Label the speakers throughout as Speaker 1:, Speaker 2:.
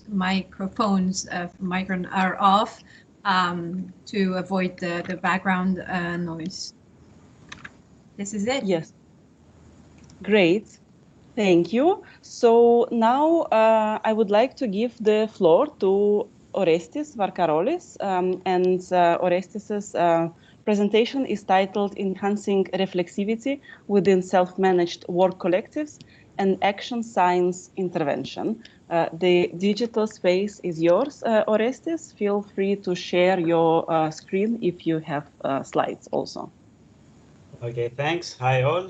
Speaker 1: microphones are off to avoid the background noise. This is it.
Speaker 2: Yes. Great. Thank you. So now I would like to give the floor to Orestis Varkarolis, and Orestis's presentation is titled Enhancing Reflexivity Within Self-Managed Work Collectives and Action Science Intervention. The digital space is yours, Orestis. Feel free to share your screen if you have slides also.
Speaker 3: Okay, thanks. Hi all.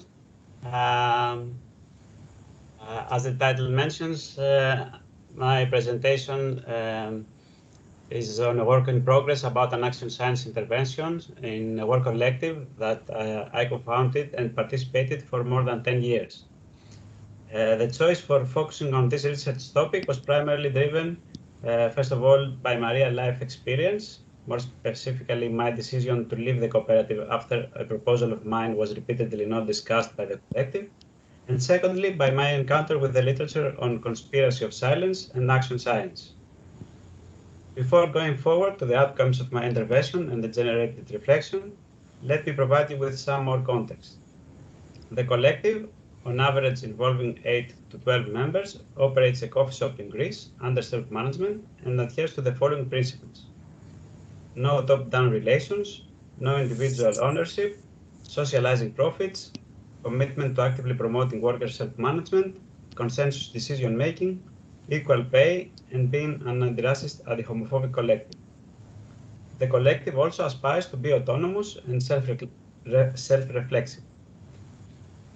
Speaker 3: As the title mentions, my presentation is on a work in progress about an action science intervention in a work collective that I co-founded and participated for more than 10 years. The choice for focusing on this research topic was primarily driven, first of all, by my real life experience, more specifically my decision to leave the cooperative after a proposal of mine was repeatedly not discussed by the collective. And secondly, by my encounter with the literature on conspiracy of silence and action science. Before going forward to the outcomes of my intervention and the generated reflection, let me provide you with some more context. The collective, on average involving 8 to 12 members, operates a coffee shop in Greece under self-management and adheres to the following principles: no top-down relations, no individual ownership, socializing profits, commitment to actively promoting worker self-management, consensus decision-making, equal pay, and being an anti-racist, anti-homophobic collective. The collective also aspires to be autonomous and self-reflexive.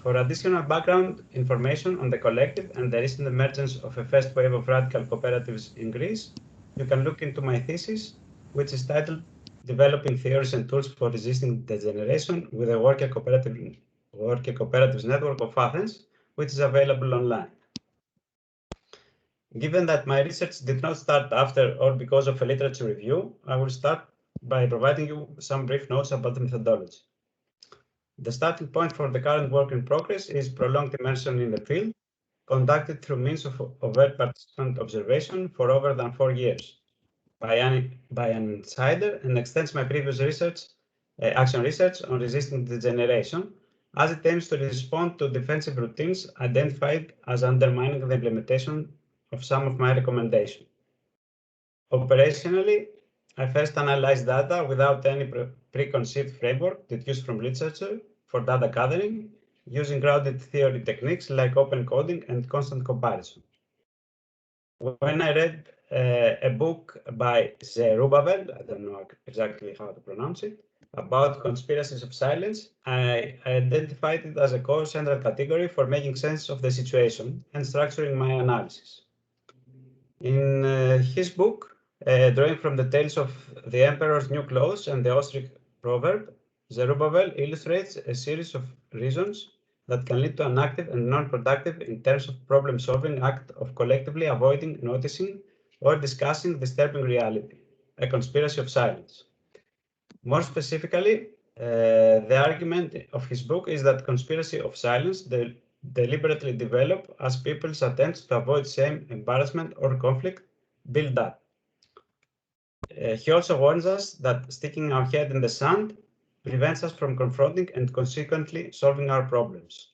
Speaker 3: For additional background information on the collective and the recent emergence of a first wave of radical cooperatives in Greece, you can look into my thesis, which is titled Developing Theories and Tools for Resisting Degeneration with a Worker Cooperatives Network of Athens, which is available online. Given that my research did not start after or because of a literature review, I will start by providing you some brief notes about the methodology. The starting point for the current work in progress is prolonged immersion in the field, conducted through means of overt participant observation for over than 4 years by an insider, and extends my previous research, action research on resisting degeneration, as it aims to respond to defensive routines identified as undermining the implementation of some of my recommendations. Operationally, I first analyzed data without any preconceived framework deduced from literature for data gathering, using grounded theory techniques like open coding and constant comparison. When I read a book by Zerubbabel, I don't know exactly how to pronounce it, about conspiracies of silence, I identified it as a core central category for making sense of the situation and structuring my analysis. In his book, drawing from the tales of the Emperor's New Clothes and the ostrich proverb, Zerubbabel illustrates a series of reasons that can lead to an active and non-productive in terms of problem-solving act of collectively avoiding, noticing, or discussing disturbing reality, a conspiracy of silence. More specifically, the argument of his book is that conspiracy of silence deliberately develop as people's attempts to avoid shame, embarrassment, or conflict build up. He also warns us that sticking our head in the sand prevents us from confronting and consequently solving our problems.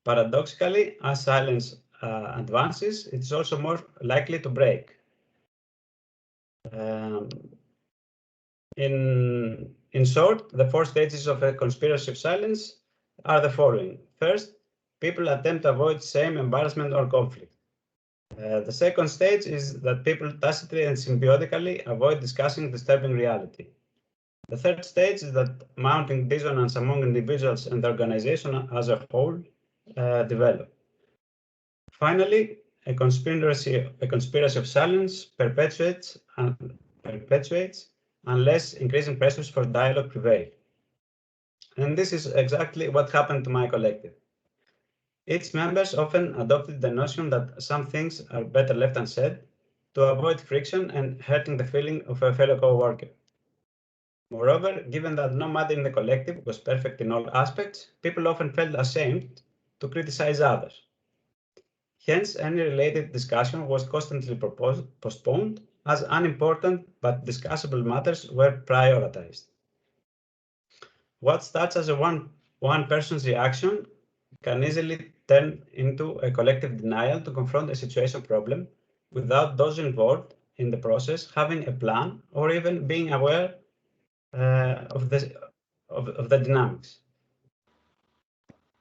Speaker 3: Paradoxically, as silence advances, it's also more likely to break. In short, the 4 stages of a conspiracy of silence are the following. First, people attempt to avoid shame, embarrassment, or conflict. The second stage is that people tacitly and symbiotically avoid discussing disturbing reality. The third stage is that mounting dissonance among individuals and the organization as a whole develop. Finally, a conspiracy of silence perpetuates unless increasing pressures for dialogue prevail. And this is exactly what happened to my collective. Its members often adopted the notion that some things are better left unsaid to avoid friction and hurting the feeling of a fellow co-worker. Moreover, given that no matter in the collective was perfect in all aspects, people often felt ashamed to criticize others. Hence, any related discussion was constantly postponed as unimportant but discussable matters were prioritized. What starts as a one person's reaction can easily turn into a collective denial to confront a situation problem without those involved in the process having a plan or even being aware of the dynamics.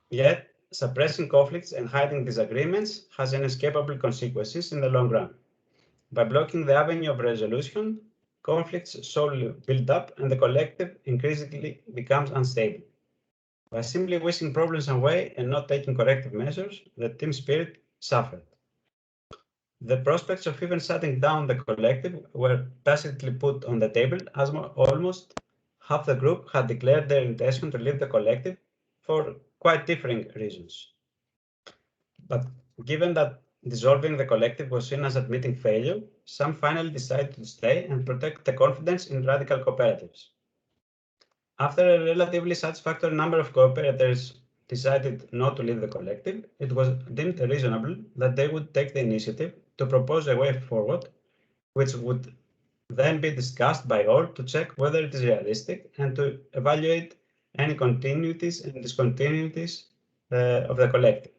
Speaker 3: Yet, suppressing conflicts and hiding disagreements has inescapable consequences in the long run. By blocking the avenue of resolution, conflicts slowly build up and the collective increasingly becomes unstable. By simply wishing problems away and not taking corrective measures, the team spirit suffered. The prospects of even shutting down the collective were tacitly put on the table as almost half the group had declared their intention to leave the collective for quite differing reasons. But given that dissolving the collective was seen as admitting failure, some finally decided to stay and protect the confidence in radical cooperatives. After a relatively satisfactory number of cooperators decided not to leave the collective, it was deemed reasonable that they would take the initiative to propose a way forward, which would then be discussed by all to check whether it is realistic and to evaluate any continuities and discontinuities of the collective.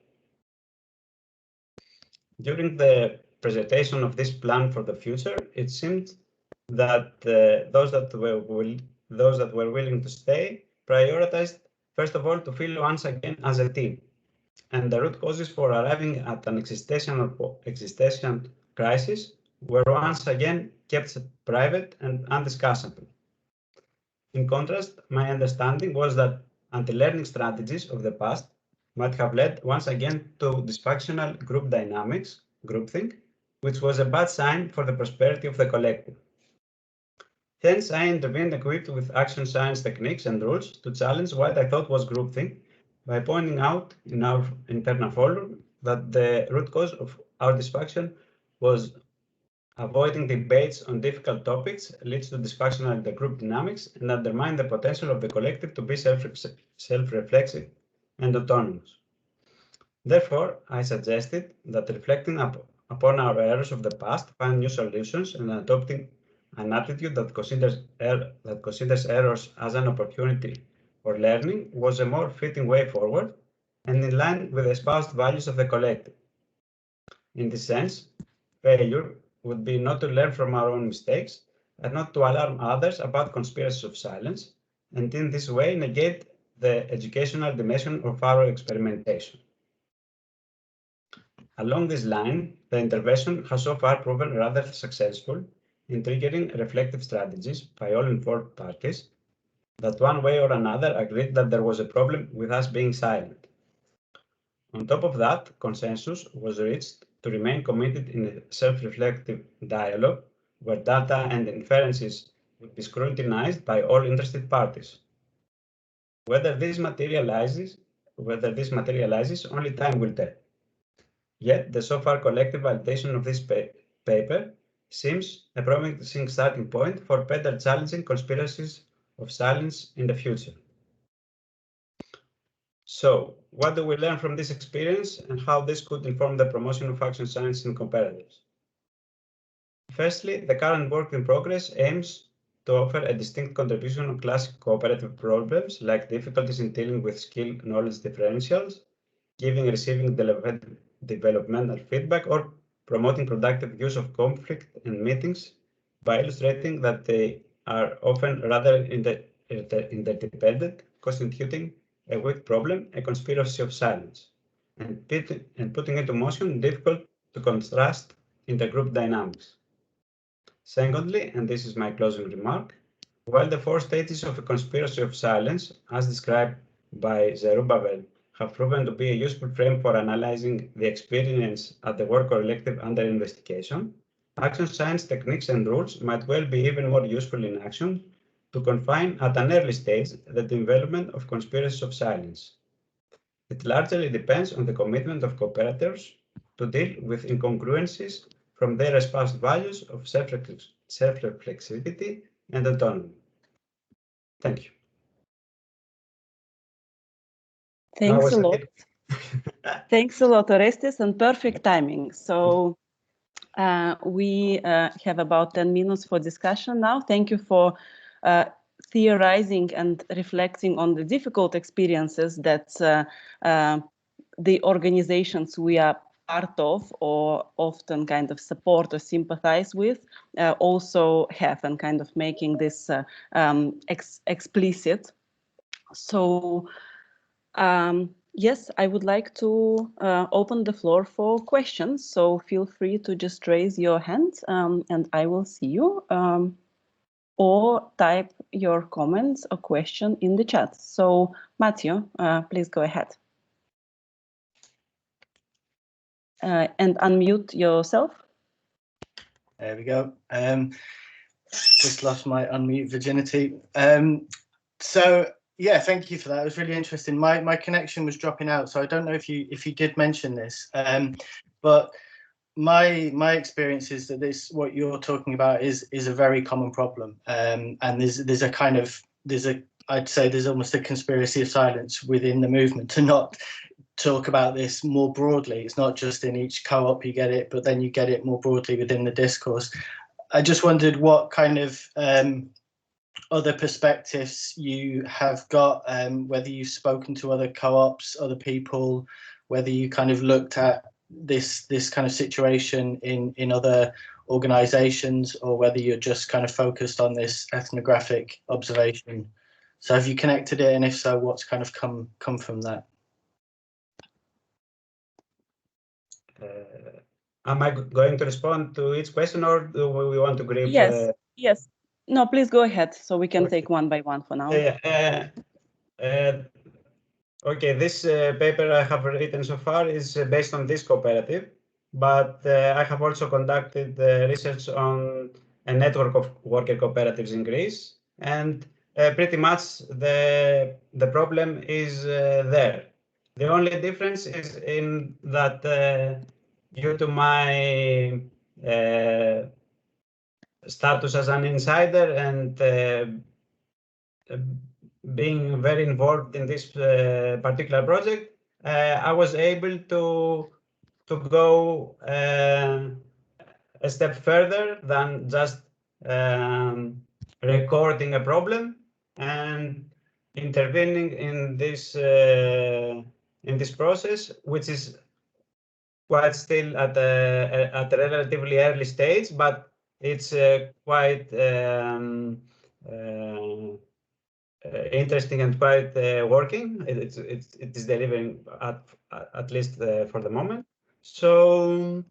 Speaker 3: During the presentation of this plan for the future, it seemed that those that were willing to stay prioritized, first of all, to feel once again as a team. And the root causes for arriving at an existential crisis were once again kept private and undiscussable. In contrast, my understanding was that anti-learning strategies of the past might have led once again to dysfunctional group dynamics, groupthink, which was a bad sign for the prosperity of the collective. Hence, I intervened equipped with action science techniques and rules to challenge what I thought was groupthink by pointing out in our internal forum that the root cause of our dysfunction was avoiding debates on difficult topics leads to dysfunctional intergroup dynamics and undermine the potential of the collective to be self-reflexive and autonomous. Therefore, I suggested that reflecting upon our errors of the past, find new solutions, and adopting an attitude that considers errors as an opportunity for learning was a more fitting way forward and in line with the espoused values of the collective. In this sense, failure would be not to learn from our own mistakes and not to alarm others about conspiracies of silence, and in this way negate the educational dimension of our experimentation. Along this line, the intervention has so far proven rather successful in triggering reflective strategies by all involved parties that one way or another agreed that there was a problem with us being silent. On top of that, consensus was reached to remain committed in a self-reflective dialogue where data and inferences would be scrutinized by all interested parties. Whether this materializes, only time will tell. Yet, the so far collective validation of this paper seems a promising starting point for better challenging conspiracies of silence in the future. So, what do we learn from this experience and how this could inform the promotion of action science in cooperatives? Firstly, the current work in progress aims to offer a distinct contribution on classic cooperative problems like difficulties in dealing with skill-knowledge differentials, giving and receiving developmental feedback, or promoting productive use of conflict and meetings by illustrating that they are often rather interdependent, constituting a weak problem, a conspiracy of silence, and putting into motion difficult to contrast intergroup dynamics. Secondly, and this is my closing remark, while the four stages of a conspiracy of silence, as described by Zerubbabel, have proven to be a useful frame for analyzing the experience at the work collective under investigation, action science techniques and rules might well be even more useful in action to confine at an early stage the development of conspiracies of silence. It largely depends on the commitment of cooperators to deal with incongruencies from their espoused values of self-reflexivity and autonomy. Thank you.
Speaker 2: Thanks a lot. Thanks a lot, Orestes, and perfect timing. So we have about 10 minutes for discussion now. Thank you for theorizing and reflecting on the difficult experiences that the organizations we are part of or often kind of support or sympathize with also have, and kind of making this explicit. So yes, I would like to open the floor for questions. So feel free to just raise your hand and I will see you, or type your comments or question in the chat. So Matthew, please go ahead. And unmute yourself.
Speaker 4: There we go. Just lost my unmute virginity. So yeah, thank you for that. It was really interesting. My connection was dropping out, so I don't know if you did mention this, but my experience is that what you're talking about is a very common problem, and I'd say there's almost a conspiracy of silence within the movement to not talk about this more broadly. It's not just in each co-op you get it, but then you get it more broadly within the discourse. I just wondered what kind of other perspectives you have got, whether you've spoken to other co-ops, other people, whether you kind of looked at this kind of situation in other organizations, or whether you're just kind of focused on this ethnographic observation. So have you connected it, and if so, what's kind of come from that?
Speaker 3: Am I going to respond to each question, or do we want to group?
Speaker 2: Yes, yes. No, please go ahead, so we can take one by one for now.
Speaker 3: Okay, this paper I have written so far is based on this cooperative, but I have also conducted research on a network of worker cooperatives in Greece, and pretty much the problem is there. The only difference is in that due to my status as an insider and being very involved in this particular project, I was able to go a step further than just recording a problem and intervening in this process, which is quite still at a relatively early stage, but it's quite interesting and quite working. It is delivering at least for the moment. So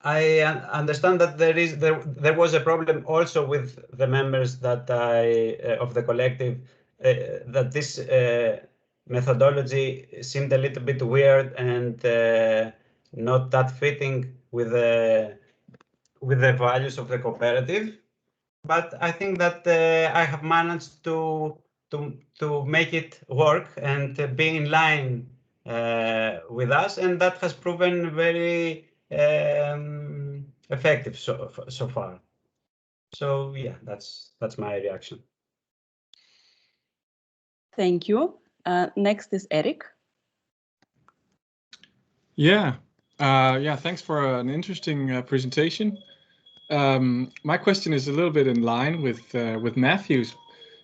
Speaker 3: I understand that there was a problem also with the members that of the collective, that this methodology seemed a little bit weird and not that fitting with the values of the cooperative. But I think that I have managed to make it work and be in line with us, and that has proven very effective so far. So yeah, that's my reaction.
Speaker 2: Thank you. Next is Eric.
Speaker 5: Yeah, thanks for an interesting presentation. My question is a little bit in line with Matthew's,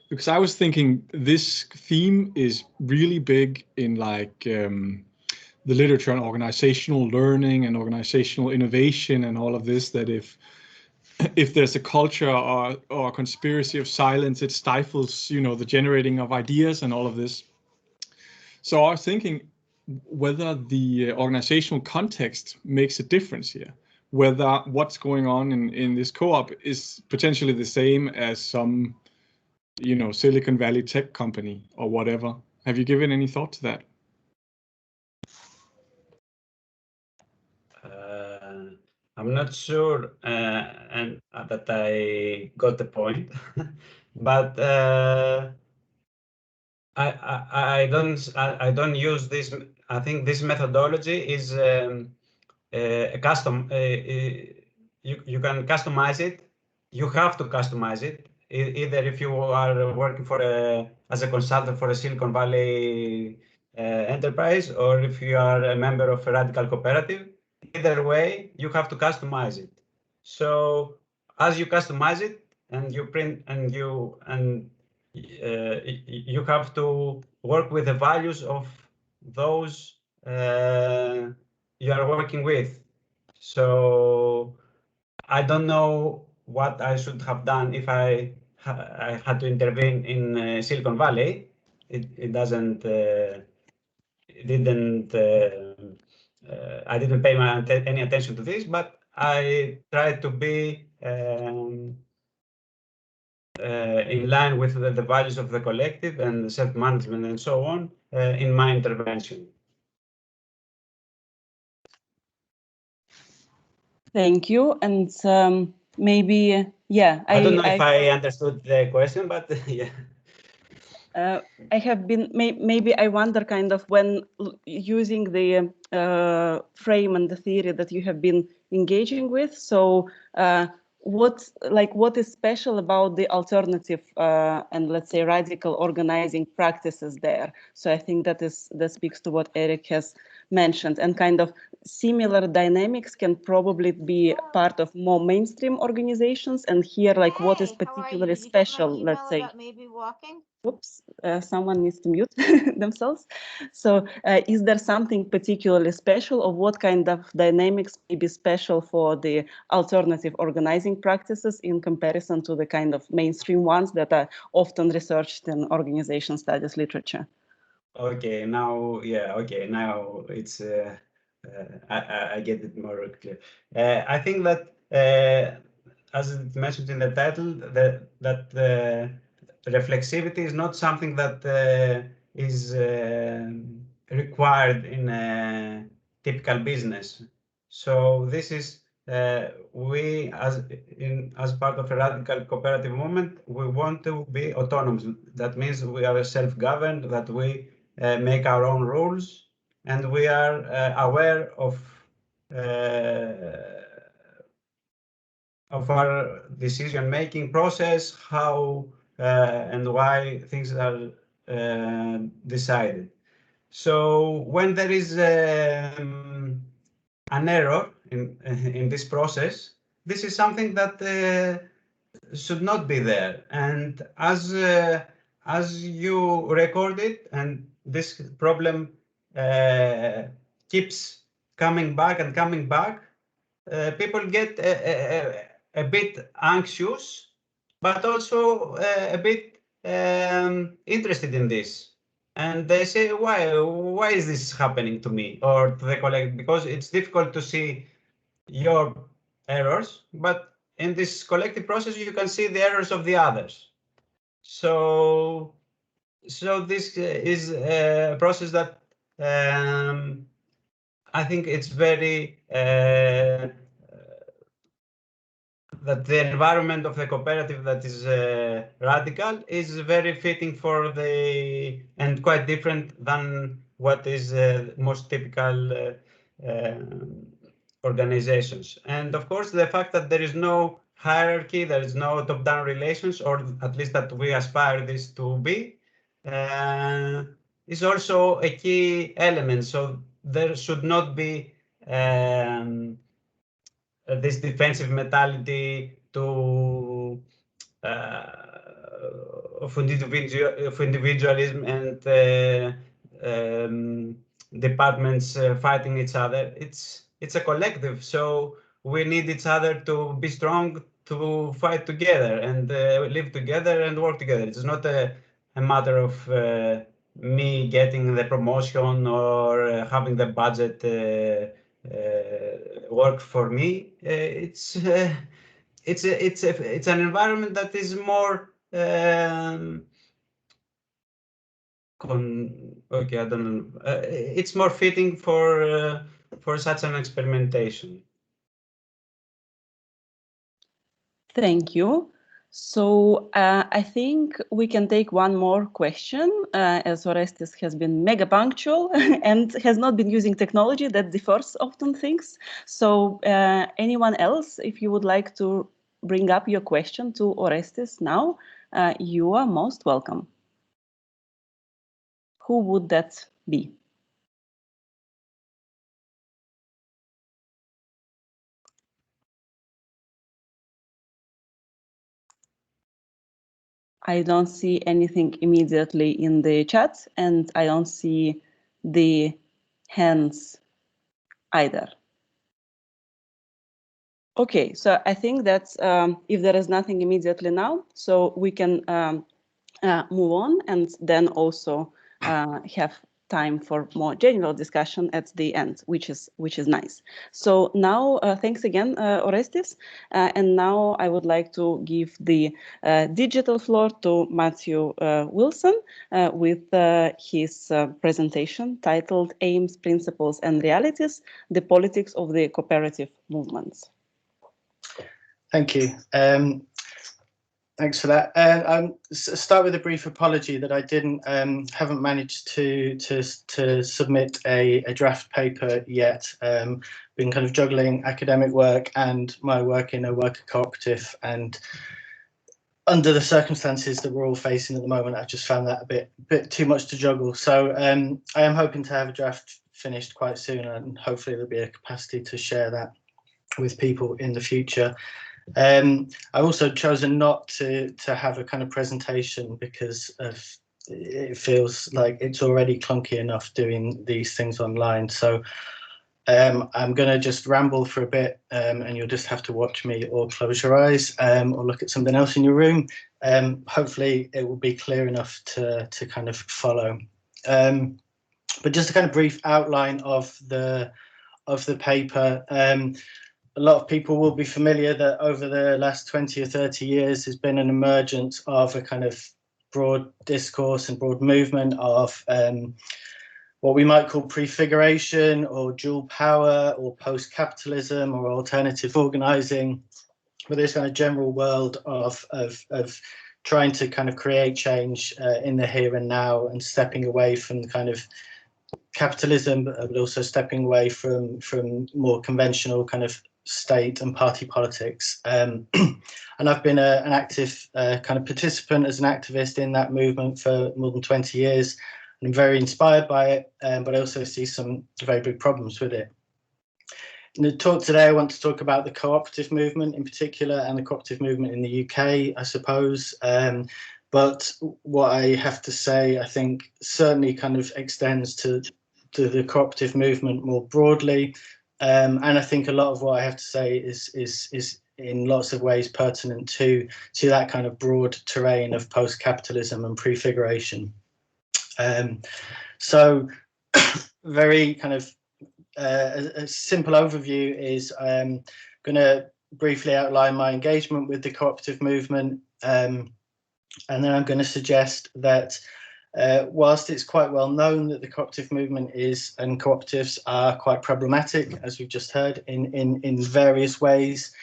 Speaker 5: because I was thinking this theme is really big in like the literature on organizational learning and organizational innovation and all of this, that if there's a culture or a conspiracy of silence, it stifles, you know, the generating of ideas and all of this. So I was thinking whether the organizational context makes a difference here, whether what's going on in this co-op is potentially the same as some, you know, Silicon Valley tech company or whatever. Have you given any thought to that?
Speaker 3: I'm not sure and that I got the point, but I don't use this. I think this methodology is a custom. You can customize it. You have to customize it either if you are working for as a consultant for a Silicon Valley enterprise, or if you are a member of a radical cooperative, either way, you have to customize it. So as you customize it and you print and you have to work with the values of those you are working with. So I don't know what I should have done if I had to intervene in Silicon Valley. It doesn't. It didn't. I didn't pay any attention to this, but I tried to be in line with the values of the collective and self-management and so on in my intervention.
Speaker 2: Thank you. And maybe, yeah.
Speaker 3: I don't know if I understood the question, but yeah.
Speaker 2: I have been, maybe I wonder kind of when using the frame and the theory that you have been engaging with. So what is special about the alternative and let's say radical organizing practices there? So I think that speaks to what Eric has mentioned, and kind of similar dynamics can probably be part of more mainstream organizations. And here, like, what is particularly special, let's say.
Speaker 6: Maybe walking.
Speaker 2: Oops, someone needs to mute themselves. So is there something particularly special, or what kind of dynamics may be special for the alternative organizing practices in comparison to the kind of mainstream ones that are often researched in organization studies literature?
Speaker 3: Okay, now, yeah, okay, now it's, I get it more clear. I think that, as it's mentioned in the title, that reflexivity is not something that is required in a typical business. So this is we as part of a radical cooperative movement, we want to be autonomous. That means we are self-governed, that we make our own rules, and we are aware of our decision-making process, how and why things are decided. So when there is an error in this process, this is something that should not be there. And as you record it, and this problem keeps coming back and coming back, people get a bit anxious, but also a bit interested in this. And they say, why is this happening to me or to the collective? Because it's difficult to see your errors, but in this collective process, you can see the errors of the others. So this is a process that I think it's very that the environment of the cooperative that is radical is very fitting for the and quite different than what is most typical organizations. And of course, the fact that there is no hierarchy, there is no top-down relations, or at least that we aspire this to be, is also a key element. So there should not be this defensive mentality of individualism and departments fighting each other. It's a collective, so we need each other to be strong, to fight together and live together and work together. It's not a matter of me getting the promotion or having the budget work for me. It's an environment that is more okay, I don't know. It's more fitting for such an experimentation.
Speaker 2: Thank you. So I think we can take one more question, as Orestes has been mega punctual and has not been using technology. That differs often things. So anyone else, if you would like to bring up your question to Orestes now, you are most welcome. Who would that be? I don't see anything immediately in the chat, and I don't see the hands either. Okay, so I think that if there is nothing immediately now, so we can move on and then also have time for more general discussion at the end, which is nice. So now, thanks again, Orestes. And now I would like to give the digital floor to Matthew Wilson with his presentation titled Aims, Principles and Realities, the Politics of the Cooperative Movements.
Speaker 4: Thank you. Thanks for that. Start with a brief apology that I haven't managed to submit a draft paper yet. Been kind of juggling academic work and my work in a worker cooperative, and under the circumstances that we're all facing at the moment, I've just found that a bit too much to juggle. So I am hoping to have a draft finished quite soon, and hopefully there'll be a capacity to share that with people in the future. I've also chosen not to have a kind of presentation because it feels like it's already clunky enough doing these things online. So I'm going to just ramble for a bit, and you'll just have to watch me or close your eyes or look at something else in your room. Hopefully it will be clear enough to kind of follow. But just a kind of brief outline of the paper. A lot of people will be familiar that over the last 20 or 30 years, there's been an emergence of a kind of broad discourse and broad movement of what we might call prefiguration or dual power or post-capitalism or alternative organizing, with this kind of general world of trying to kind of create change in the here and now and stepping away from the kind of capitalism, but also stepping away from more conventional kind of state and party politics. And I've been an active kind of participant as an activist in that movement for more than 20 years. I'm very inspired by it, but I also see some very big problems with it. In the talk today, I want to talk about the cooperative movement in particular and the cooperative movement in the UK, I suppose. But what I have to say, I think, certainly kind of extends to the cooperative movement more broadly. And I think a lot of what I have to say is in lots of ways pertinent to that kind of broad terrain of post-capitalism and prefiguration. So very kind of a simple overview is I'm going to briefly outline my engagement with the cooperative movement, and then I'm going to suggest that whilst it's quite well known that the cooperative movement is, and cooperatives are quite problematic, as we've just heard, in various ways,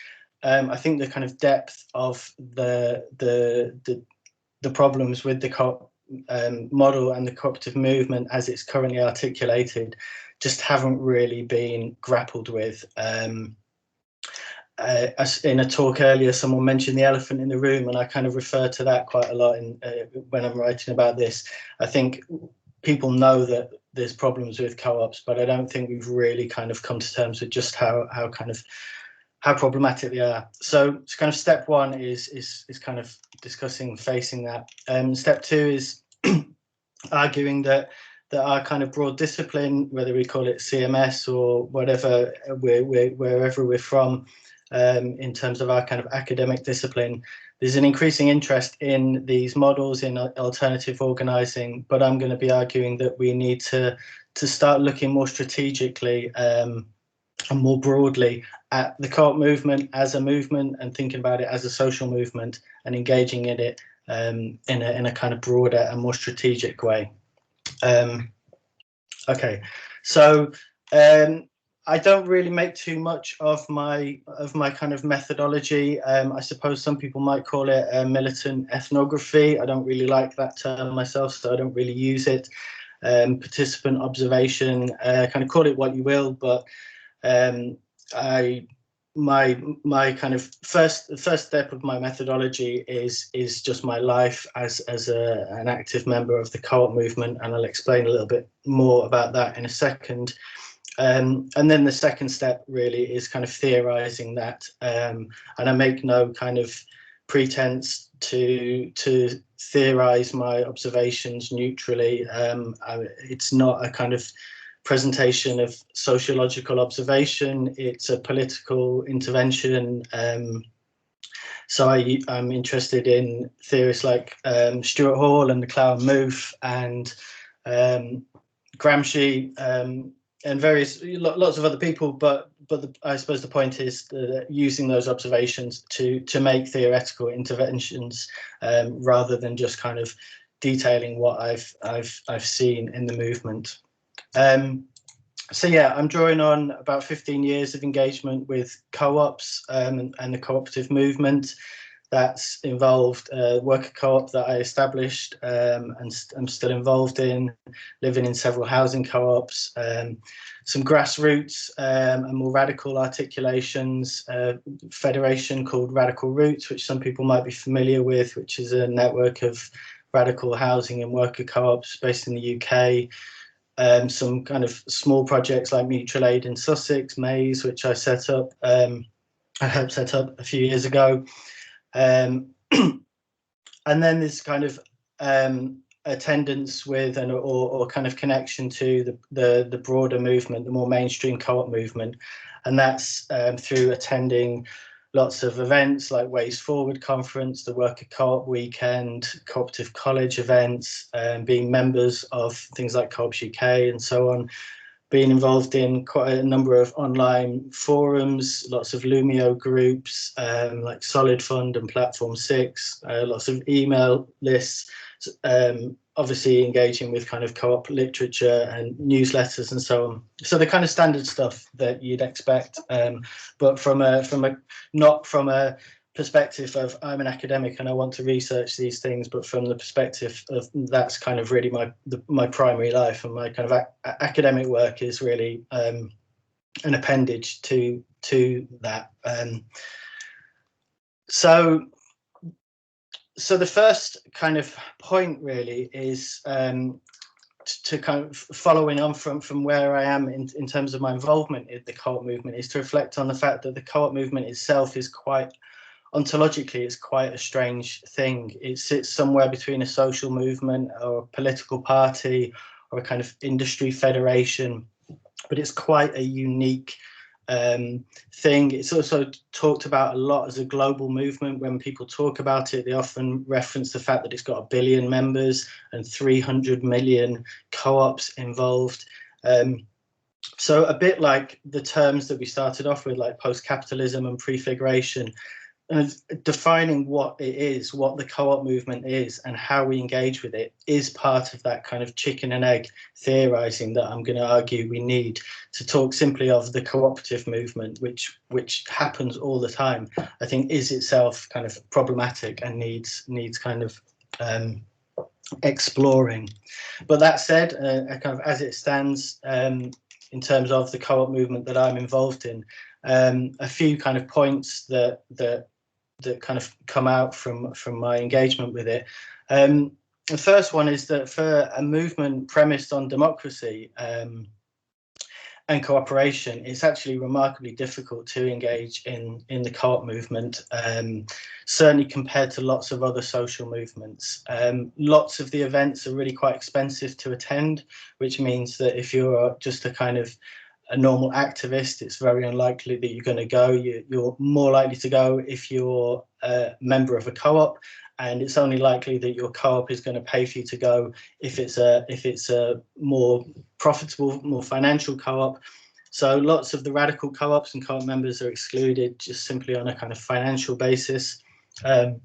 Speaker 4: I think the kind of depth of the problems with the model and the cooperative movement as it's currently articulated just haven't really been grappled with. As in a talk earlier, someone mentioned the elephant in the room, and I kind of refer to that quite a lot when I'm writing about this. I think people know that there's problems with co-ops, but I don't think we've really kind of come to terms with just how problematic they are. So it's kind of step one is kind of discussing facing that. Step two is arguing that our kind of broad discipline, whether we call it CMS or whatever, wherever we're from, in terms of our kind of academic discipline, there's an increasing interest in these models in alternative organizing, but I'm going to be arguing that we need to start looking more strategically and more broadly at the co-op movement as a movement and thinking about it as a social movement and engaging in it in a kind of broader and more strategic way. Okay, so I don't really make too much of my kind of methodology. I suppose some people might call it militant ethnography. I don't really like that term myself, so I don't really use it. Participant observation, kind of call it what you will, but I my kind of first step of my methodology is just my life as an active member of the co-op movement, and I'll explain a little bit more about that in a second. And then the second step really is kind of theorizing that, and I make no kind of pretense to theorize my observations neutrally. It's not a kind of presentation of sociological observation, it's a political intervention. So I'm interested in theorists like Stuart Hall and the Clown Moof and Gramsci, and lots of other people, but I suppose the point is using those observations to make theoretical interventions, rather than just kind of detailing what I've seen in the movement. So yeah, I'm drawing on about 15 years of engagement with co-ops and the cooperative movement. That's involved worker co-op that I established and I'm still involved in, living in several housing co-ops, some grassroots and more radical articulations, federation called Radical Roots, which some people might be familiar with, which is a network of radical housing and worker co-ops based in the UK. Some kind of small projects like Mutual Aid in Sussex, Maze, which I set up, I helped set up a few years ago. And then this kind of attendance with or kind of connection to the broader movement, the more mainstream co-op movement. And that's through attending lots of events like Ways Forward Conference, the Worker Co-op Weekend, Cooperative College events, being members of things like Co-ops UK and so on, being involved in quite a number of online forums, lots of Lumio groups like Solid Fund and Platform 6, lots of email lists, obviously engaging with kind of co-op literature and newsletters and so on. So the kind of standard stuff that you'd expect, but not from a perspective of I'm an academic and I want to research these things, but from the perspective of that's kind of really my primary life, and my kind of academic work is really an appendage to that. So the first kind of point really is to kind of following on from where I am in terms of my involvement in the co-op movement, is to reflect on the fact that the co-op movement itself is quite, ontologically, it's quite a strange thing. It sits somewhere between a social movement or a political party or a kind of industry federation, but it's quite a unique thing. It's also talked about a lot as a global movement. When people talk about it, they often reference the fact that it's got 1 billion members and 300 million co-ops involved. So a bit like the terms that we started off with, like post-capitalism and prefiguration, defining what it is, what the co-op movement is and how we engage with it is part of that kind of chicken and egg theorizing that I'm going to argue we need to talk simply of the cooperative movement, which happens all the time. I think is itself kind of problematic and needs kind of exploring. But that said, kind of as it stands in terms of the co-op movement that I'm involved in, a few kind of points that kind of come out from my engagement with it. The first one is that for a movement premised on democracy and cooperation, it's actually remarkably difficult to engage in the co-op movement, certainly compared to lots of other social movements. Lots of the events are really quite expensive to attend, which means that if you're just a normal activist, it's very unlikely that you're going to go. You're more likely to go if you're a member of a co-op, and it's only likely that your co-op is going to pay for you to go if it's a more profitable, more financial co-op. So lots of the radical co-ops and co-op members are excluded just simply on a kind of financial basis. But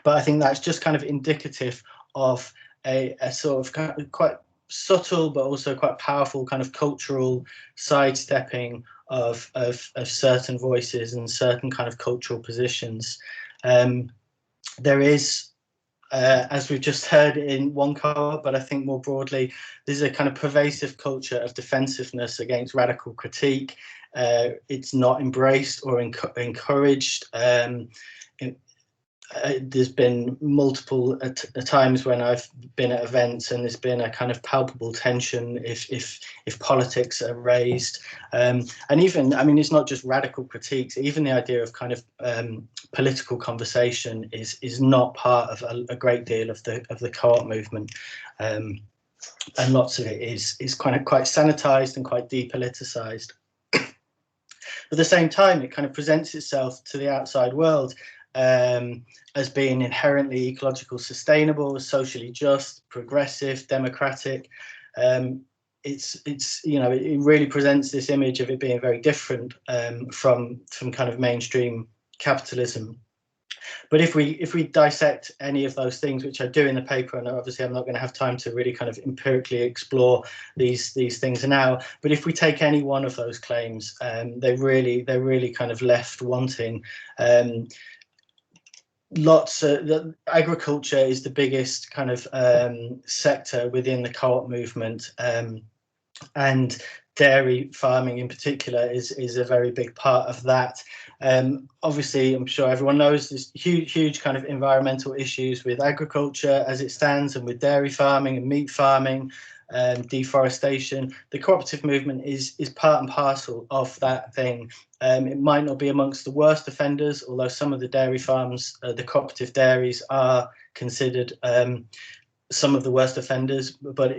Speaker 4: I think that's just kind of indicative of a sort of quite subtle but also quite powerful kind of cultural sidestepping of certain voices and certain kind of cultural positions. There is, as we've just heard in one co-op, but I think more broadly, there's a kind of pervasive culture of defensiveness against radical critique, it's not embraced or encouraged. There's been multiple times when I've been at events and there's been a kind of palpable tension if politics are raised, and even, I mean, it's not just radical critiques, even the idea of kind of political conversation is not part of a great deal of the co-op movement, and lots of it is kind of quite sanitized and quite depoliticized. At the same time, it kind of presents itself to the outside world as being inherently ecological, sustainable, socially just, progressive, democratic. It's you know, it really presents this image of it being very different from kind of mainstream capitalism. But if we dissect any of those things, which I do in the paper, and obviously I'm not going to have time to really kind of empirically explore these things now, but if we take any one of those claims, they're really kind of left wanting. Agriculture is the biggest kind of sector within the co-op movement, and dairy farming in particular is a very big part of that. Obviously, I'm sure everyone knows there's huge kind of environmental issues with agriculture as it stands, and with dairy farming and meat farming, deforestation. The cooperative movement is part and parcel of that thing. It might not be amongst the worst offenders, although some of the dairy farms, the cooperative dairies, are considered some of the worst offenders, but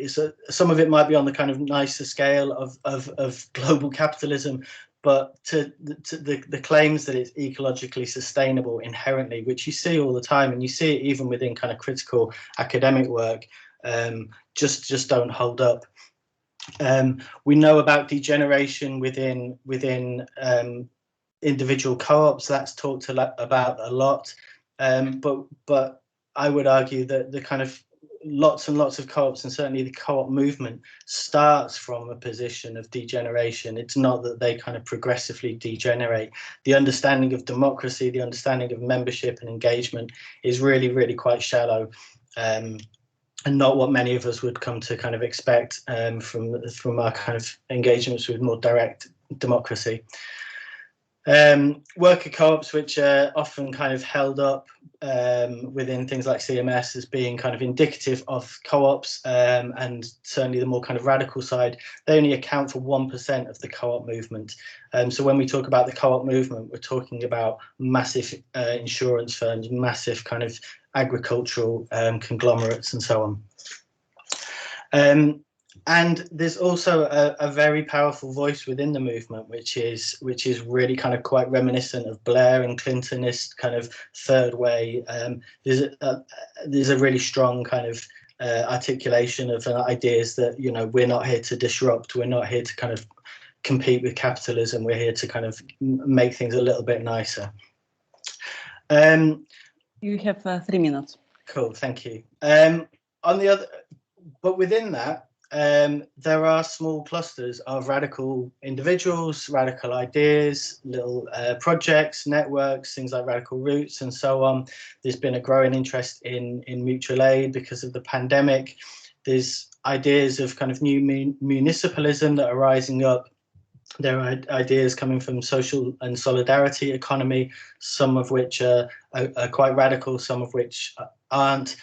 Speaker 4: some of it might be on the kind of nicer scale of global capitalism. But to the claims that it's ecologically sustainable inherently, which you see all the time, and you see it even within kind of critical academic work, just don't hold up. We know about degeneration within individual co-ops. That's talked about a lot, but I would argue that the kind of lots and lots of co-ops, and certainly the co-op movement, starts from a position of degeneration. It's not that they kind of progressively degenerate. The understanding of democracy, the understanding of membership and engagement is really quite shallow, and not what many of us would come to kind of expect from our kind of engagements with more direct democracy. Worker co-ops, which are often kind of held up within things like CMS as being kind of indicative of co-ops, and certainly the more kind of radical side, they only account for 1% of the co-op movement. So when we talk about the co-op movement, we're talking about massive insurance firms, massive kind of agricultural conglomerates, and so on. And there's also a very powerful voice within the movement, which is really kind of quite reminiscent of Blair and Clintonist kind of third way. There's a really strong kind of articulation of ideas that, you know, we're not here to disrupt, we're not here to kind of compete with capitalism, we're here to kind of make things a little bit nicer.
Speaker 2: You have 3 minutes.
Speaker 4: Cool, thank you. But within that, there are small clusters of radical individuals, radical ideas, little projects, networks, things like Radical Roots and so on. There's been a growing interest in mutual aid because of the pandemic. There's ideas of kind of new municipalism that are rising up. There are ideas coming from social and solidarity economy, some of which are quite radical, some of which aren't.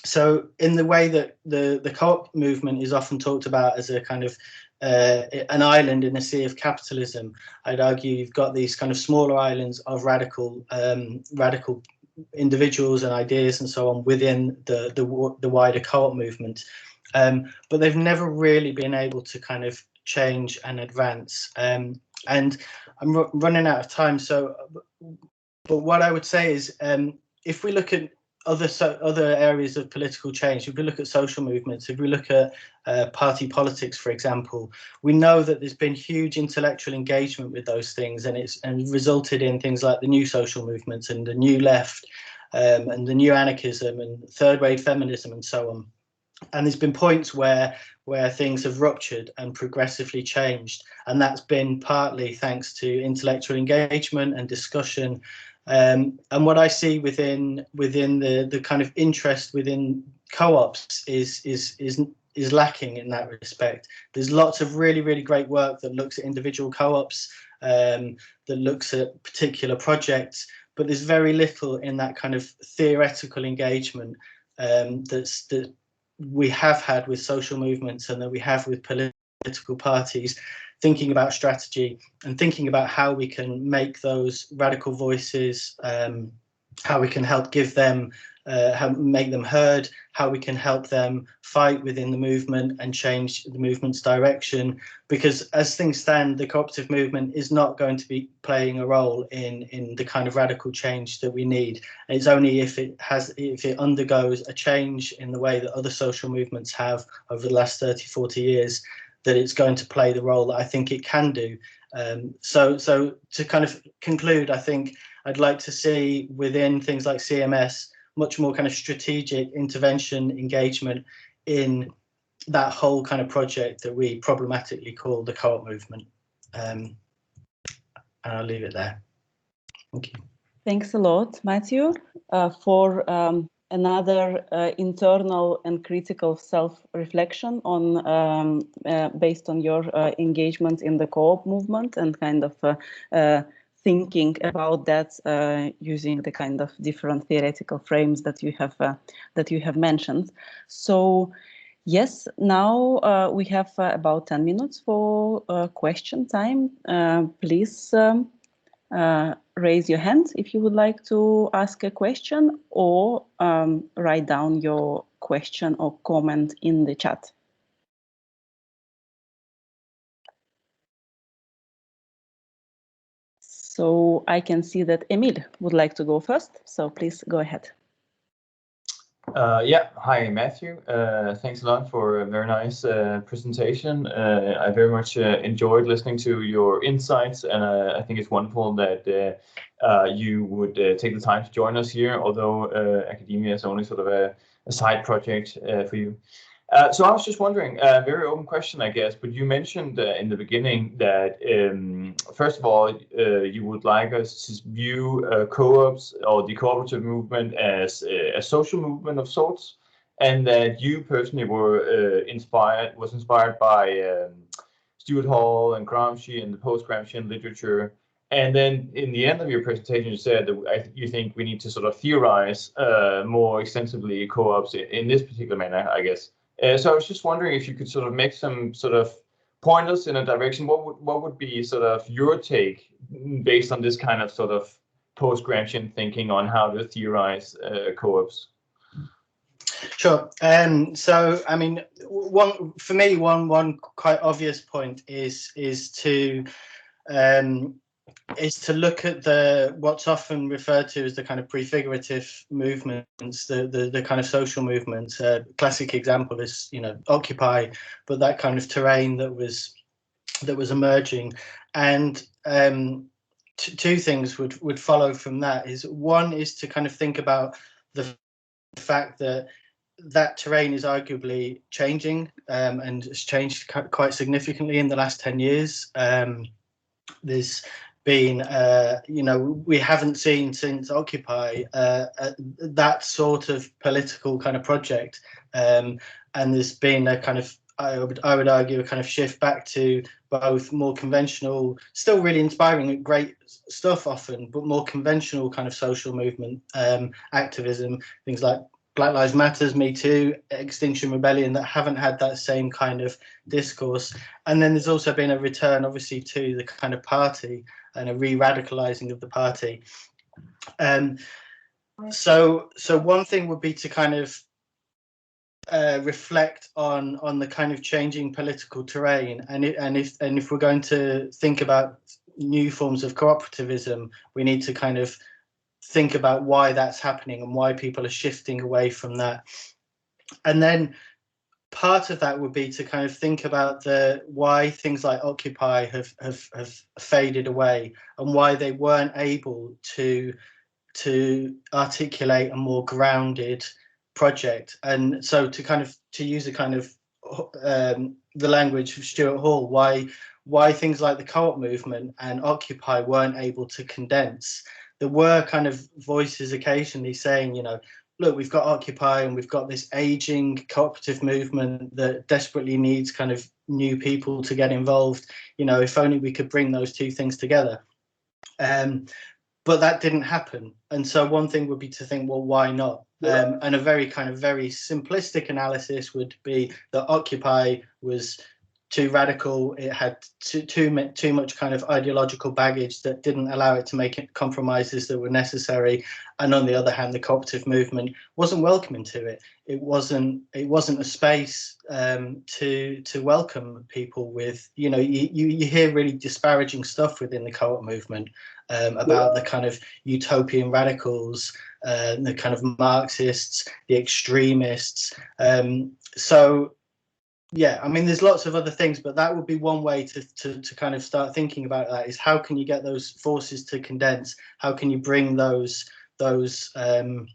Speaker 4: So in the way that the co-op movement is often talked about as a kind of an island in a sea of capitalism, I'd argue you've got these kind of smaller islands of radical individuals and ideas and so on within the wider co-op movement, but they've never really been able to kind of change and advance. And I'm running out of time, so but what I would say is, if we look at other areas of political change, if we look at social movements, if we look at party politics, for example, we know that there's been huge intellectual engagement with those things, and it's resulted in things like the new social movements and the new left, and the new anarchism and third wave feminism and so on. And there's been points where things have ruptured and progressively changed, and that's been partly thanks to intellectual engagement and discussion. And what I see within the kind of interest within co-ops is is lacking in that respect. There's lots of really, really great work that looks at individual co-ops, that looks at particular projects, but there's very little in that kind of theoretical engagement that we have had with social movements and that we have with political parties, thinking about strategy and thinking about how we can make those radical voices, how we can help give them, make them heard, how we can help them fight within the movement and change the movement's direction. Because as things stand, the cooperative movement is not going to be playing a role in the kind of radical change that we need. And it's only if it undergoes a change in the way that other social movements have over the last 30, 40 years, that it's going to play the role that I think it can do. So to kind of conclude, I think I'd like to see within things like CMS much more kind of strategic intervention engagement in that whole kind of project that we problematically call the co-op movement. And I'll leave it there. Thank you.
Speaker 2: Thanks a lot, Matthew, for another internal and critical self-reflection on based on your engagement in the co-op movement and kind of thinking about that using the kind of different theoretical frames that you have mentioned. So yes, now we have about 10 minutes for question time. Please raise your hand if you would like to ask a question, or write down your question or comment in the chat. So I can see that Emil would like to go first, so please go ahead.
Speaker 6: Yeah, hi Matthew. Thanks a lot for a very nice presentation. I very much enjoyed listening to your insights, and I think it's wonderful that you would take the time to join us here, although academia is only sort of a side project for you. So I was just wondering, a very open question, I guess, but you mentioned in the beginning that, first of all, you would like us to view co-ops or the cooperative movement as a social movement of sorts, and that you personally were inspired by Stuart Hall and Gramsci and the post-Gramscian literature. And then in the end of your presentation, you said that you think we need to sort of theorize more extensively co-ops in this particular manner, I guess. So I was just wondering if you could sort of make some sort of point us in a direction. What would be sort of your take based on this kind of sort of post-Gramscian thinking on how to theorize co-ops?
Speaker 4: Sure. So I mean, one quite obvious point is to look at what's often referred to as the kind of prefigurative movements, the kind of social movements. Classic example is, you know, Occupy, but that kind of terrain that was emerging. And two things would follow from that. Is one is to kind of think about the fact that terrain is arguably changing, and it's changed quite significantly in the last 10 years. There's been, you know, we haven't seen since Occupy that sort of political kind of project, and there's been a kind of, I would argue, a kind of shift back to both more conventional, still really inspiring and great stuff often, but more conventional kind of social movement, activism, things like Black Lives Matters, Me Too, Extinction Rebellion, that haven't had that same kind of discourse. And then there's also been a return, obviously, to the kind of party and a re-radicalizing of the party. So one thing would be to kind of reflect on the kind of changing political terrain, and if we're going to think about new forms of cooperativism, we need to kind of think about why that's happening and why people are shifting away from that. And then part of that would be to kind of think about why things like Occupy have faded away, and why they weren't able to articulate a more grounded project. And so to use a kind of the language of Stuart Hall, why things like the co-op movement and Occupy weren't able to condense. There were kind of voices occasionally saying, you know, look, we've got Occupy and we've got this aging cooperative movement that desperately needs kind of new people to get involved. You know, if only we could bring those two things together. But that didn't happen. And so one thing would be to think, well, why not? And a very simplistic analysis would be that Occupy was too radical. It had too much kind of ideological baggage that didn't allow it to make compromises that were necessary. And on the other hand, the cooperative movement wasn't welcoming to it. It wasn't a space to welcome people with, you know, you hear really disparaging stuff within the co-op movement about the kind of utopian radicals, the kind of Marxists, the extremists. So yeah, I mean, there's lots of other things, but that would be one way to kind of start thinking about that, is how can you get those forces to condense? How can you bring those kind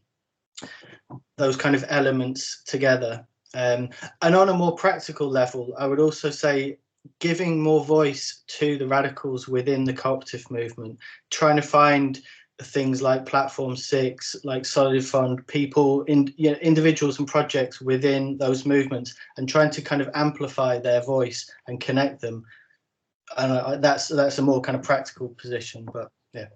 Speaker 4: of elements together? And on a more practical level, I would also say giving more voice to the radicals within the cooperative movement, trying to find things like Platform 6, like Solid Fund, people, individuals and projects within those movements, and trying to kind of amplify their voice and connect them. And that's a more kind of practical position, but yeah.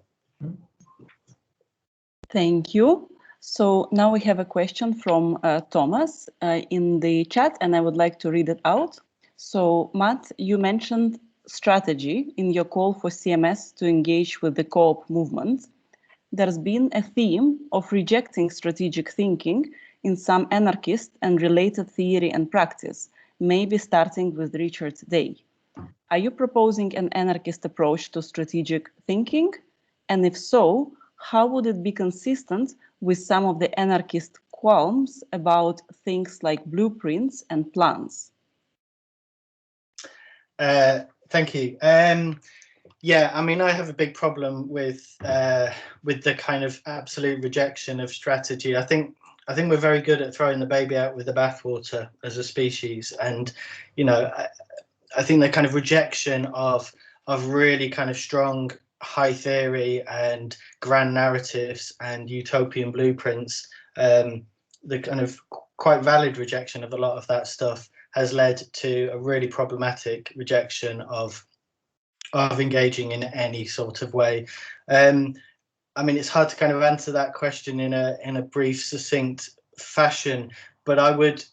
Speaker 2: Thank you. So now we have a question from Thomas in the chat, and I would like to read it out. So Matt, you mentioned strategy in your call for CMS to engage with the co-op movement. There's been a theme of rejecting strategic thinking in some anarchist and related theory and practice, maybe starting with Richard Day. Are you proposing an anarchist approach to strategic thinking? And if so, how would it be consistent with some of the anarchist qualms about things like blueprints and plans?
Speaker 4: Thank you. Yeah, I mean, I have a big problem with the kind of absolute rejection of strategy. I think we're very good at throwing the baby out with the bathwater as a species, and you know, I think the kind of rejection of really kind of strong high theory and grand narratives and utopian blueprints, the kind of quite valid rejection of a lot of that stuff has led to a really problematic rejection of engaging in any sort of way. I mean, it's hard to kind of answer that question in a brief, succinct fashion, but I would,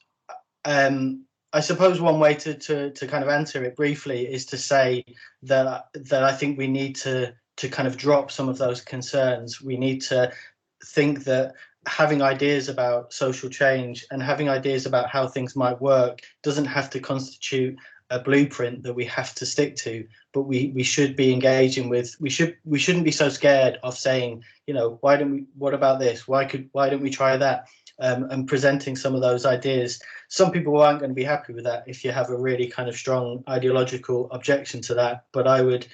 Speaker 4: I suppose one way to kind of answer it briefly is to say that I think we need to kind of drop some of those concerns. We need to think that having ideas about social change and having ideas about how things might work doesn't have to constitute a blueprint that we have to stick to, but we should be engaging with, we shouldn't be so scared of saying, you know, what about this? Why don't we try that? And presenting some of those ideas. Some people aren't going to be happy with that if you have a really kind of strong ideological objection to that, but I would,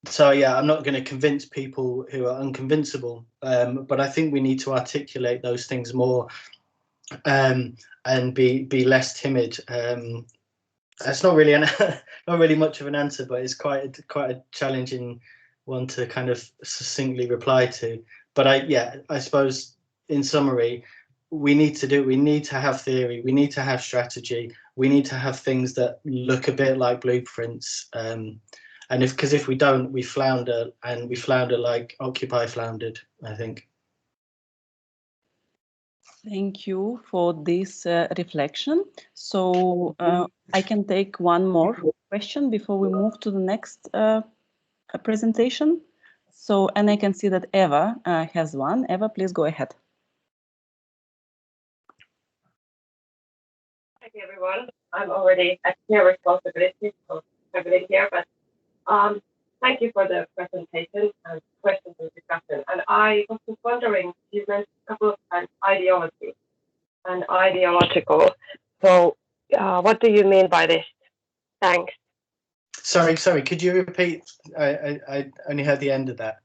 Speaker 4: so yeah, I'm not going to convince people who are unconvincible, but I think we need to articulate those things more, and be less timid. That's not really not really much of an answer, but it's quite a challenging one to kind of succinctly reply to. But I suppose in summary, we need to have theory, we need to have strategy, we need to have things that look a bit like blueprints. And if we don't, we flounder, and we flounder like Occupy floundered, I think.
Speaker 2: Thank you for this reflection. So I can take one more question before we move to the next presentation. So, and I can see that Eva has one. Eva, please go ahead.
Speaker 7: Thank you, everyone. I'm already at your responsibility, so I've been here, but thank you for the presentation and questions and discussion. And I was just wondering, you mentioned a couple of times ideology and ideological. So what do you mean by this? Thanks.
Speaker 4: Sorry, could you repeat? I only heard the end of that.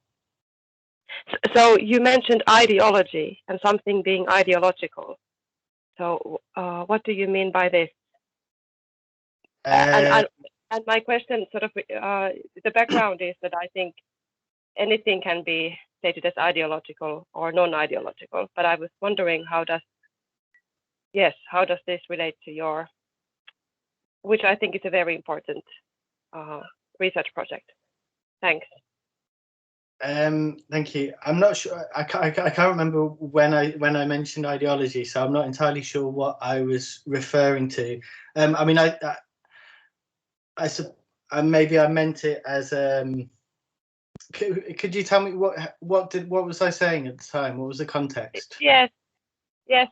Speaker 7: So you mentioned ideology and something being ideological. So what do you mean by this? And my question, sort of, the background is that I think anything can be stated as ideological or non-ideological. But I was wondering how does this relate to your, which I think is a very important research project. Thanks.
Speaker 4: Thank you. I'm not sure. I can't remember when I mentioned ideology, so I'm not entirely sure what I was referring to. I mean, maybe I meant it as. Could you tell me what was I saying at the time? What was the context?
Speaker 7: Yes.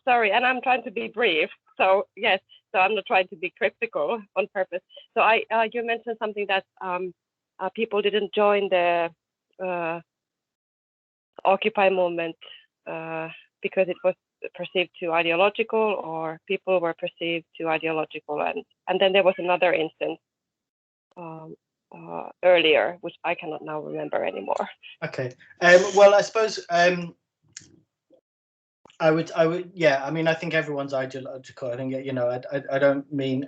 Speaker 7: Sorry, and I'm trying to be brief. So yes, so I'm not trying to be cryptical on purpose. So you mentioned something that people didn't join the Occupy movement because it was perceived too ideological, or people were perceived too ideological, and then there was another instance earlier, which I cannot now remember anymore.
Speaker 4: Okay. Well, I suppose I would, yeah. I mean, I think everyone's ideological. I think, you know, I don't mean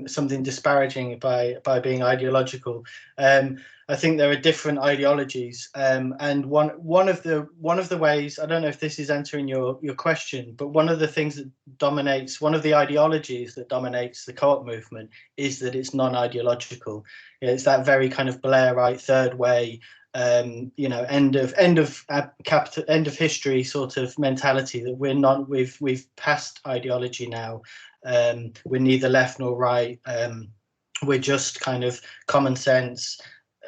Speaker 4: something disparaging by being ideological. I think there are different ideologies, and one of the ways, I don't know if this is answering your question, but one of the things that dominates, one of the ideologies that dominates the co-op movement is that it's non-ideological. It's that very kind of Blairite third way, you know, end of history sort of mentality, that we've passed ideology now. We're neither left nor right. We're just kind of common sense,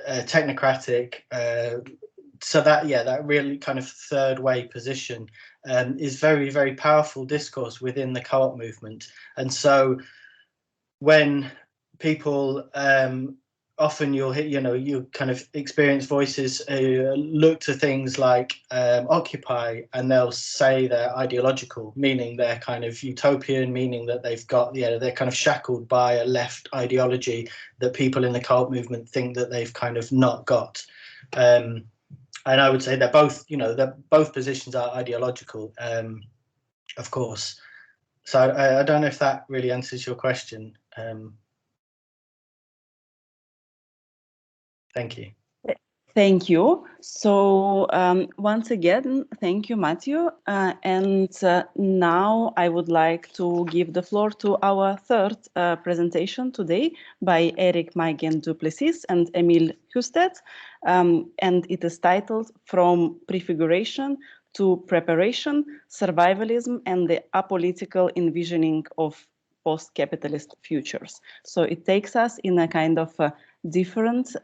Speaker 4: technocratic. So that really kind of third way position is very, very powerful discourse within the co-op movement. And so when people often you kind of experience voices who look to things like Occupy, and they'll say they're ideological, meaning they're kind of utopian, meaning that they've got, they're kind of shackled by a left ideology that people in the co-op movement think that they've kind of not got. And I would say they're both, both positions are ideological, of course. So I don't know if that really answers your question. Thank you.
Speaker 2: Thank you. So once again, thank you, Matthew. And now I would like to give the floor to our third presentation today by Eric Meigen Duplessis and Emile Husted. And it is titled From Prefiguration to Preparation, Survivalism and the Apolitical Envisioning of Post-Capitalist Futures. So it takes us in a kind of different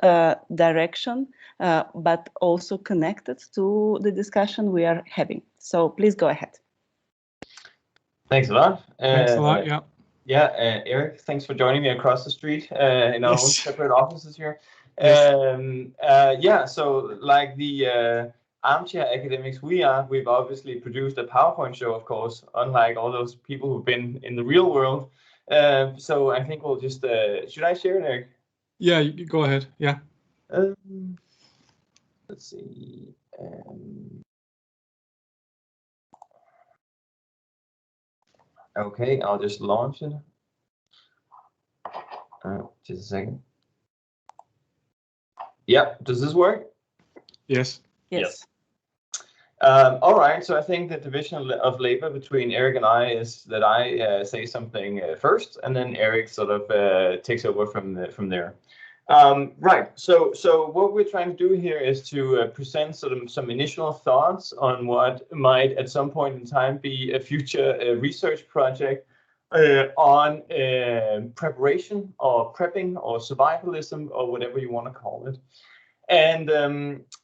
Speaker 2: direction, but also connected to the discussion we are having. So please go ahead.
Speaker 6: Thanks a lot.
Speaker 5: Thanks a lot, yeah.
Speaker 6: Yeah, Eric, thanks for joining me across the street in our own separate offices here.
Speaker 5: Yes.
Speaker 6: Yeah, so like the armchair academics we've obviously produced a PowerPoint show, of course, unlike all those people who've been in the real world. So I think we'll just, should I share it, Eric?
Speaker 5: Yeah, you go ahead, yeah.
Speaker 6: Let's see. Okay, I'll just launch it. Just a second. Yep, does this work?
Speaker 2: Yes.
Speaker 6: All right, so I think the division of labor between Eric and I is that I say something first, and then Eric sort of takes over from there. Right, so what we're trying to do here is to present sort of some initial thoughts on what might at some point in time be a future research project on preparation or prepping or survivalism or whatever you want to call it. And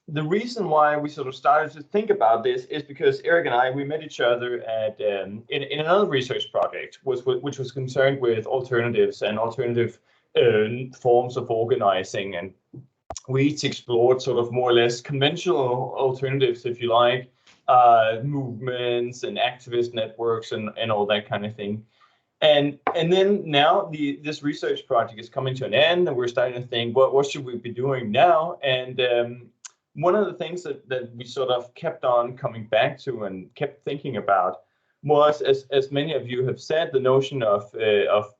Speaker 6: the reason why we sort of started to think about this is because Eric and I, we met each other at in another research project, which was concerned with alternatives and alternative forms of organizing. And we each explored sort of more or less conventional alternatives, if you like, movements and activist networks and all that kind of thing. And then now this research project is coming to an end, and we're starting to think, what should we be doing now? And one of the things that we sort of kept on coming back to and kept thinking about was, as many of you have said, the notion of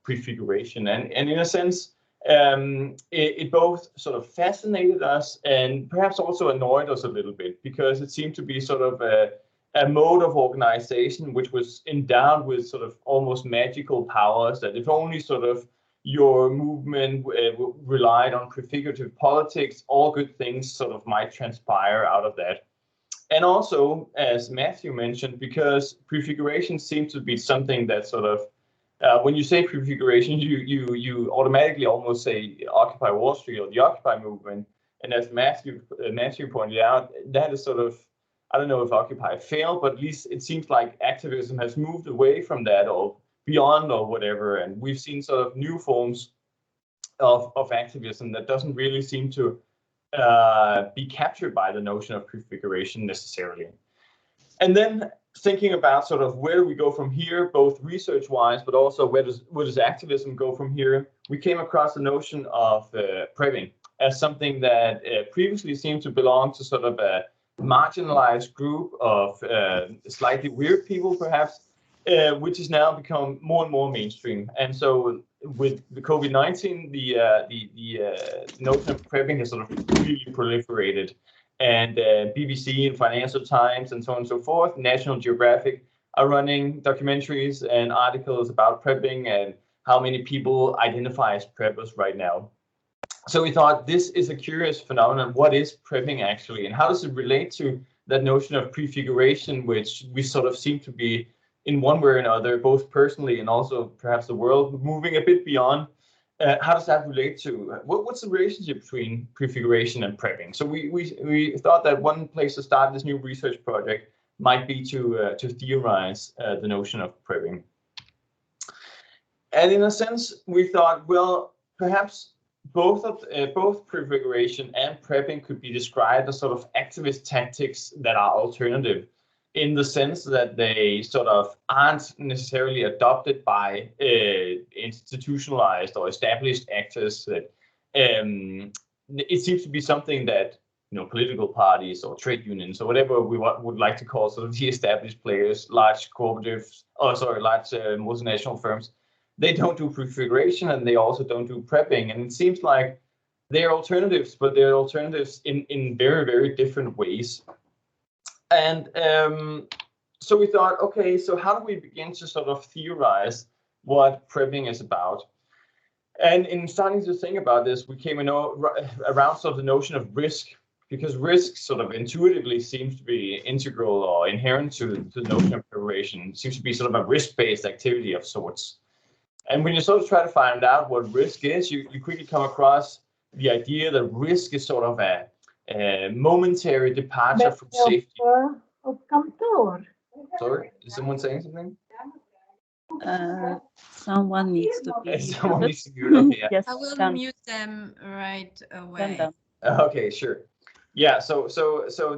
Speaker 6: prefiguration. And in a sense, it both sort of fascinated us and perhaps also annoyed us a little bit, because it seemed to be sort of a mode of organization which was endowed with sort of almost magical powers, that if only sort of your movement relied on prefigurative politics, all good things sort of might transpire out of that. And also, as Matthew mentioned, because prefiguration seems to be something that sort of, when you say prefiguration, you automatically almost say Occupy Wall Street or the Occupy movement. And as Matthew pointed out, that is sort of, I don't know if Occupy failed, but at least it seems like activism has moved away from that or beyond or whatever. And we've seen sort of new forms of activism that doesn't really seem to be captured by the notion of prefiguration necessarily. And then thinking about sort of where do we go from here, both research-wise, but also where does activism go from here, we came across the notion of prepping as something that previously seemed to belong to sort of a marginalized group of slightly weird people, perhaps, which has now become more and more mainstream. And so with the COVID-19, the notion of prepping has sort of really proliferated. And BBC and Financial Times and so on and so forth, National Geographic are running documentaries and articles about prepping and how many people identify as preppers right now. So we thought this is a curious phenomenon. What is prepping actually, and how does it relate to that notion of prefiguration, which we sort of seem to be in one way or another, both personally and also perhaps the world, moving a bit beyond? How does that relate to what's the relationship between prefiguration and prepping? So we thought that one place to start this new research project might be to theorize the notion of prepping. And in a sense, we thought, well, perhaps both prefiguration and prepping could be described as sort of activist tactics that are alternative, in the sense that they sort of aren't necessarily adopted by institutionalized or established actors. That it seems to be something that, you know, political parties or trade unions or whatever we would like to call sort of the established players, large cooperatives, large multinational firms, they don't do prefiguration and they also don't do prepping. And it seems like they're alternatives, but they're alternatives in very, very different ways. And so we thought, okay, so how do we begin to sort of theorize what prepping is about? And in starting to think about this, we came around sort of the notion of risk, because risk sort of intuitively seems to be integral or inherent to the notion of preparation. It seems to be sort of a risk-based activity of sorts. And when you sort of try to find out what risk is, you quickly come across the idea that risk is sort of a momentary departure from safety. Sorry, is someone saying something?
Speaker 2: Someone needs to be
Speaker 6: Someone needs to mute. Okay, yeah.
Speaker 2: Yes,
Speaker 1: I will mute them right away.
Speaker 6: Okay, sure. Yeah, so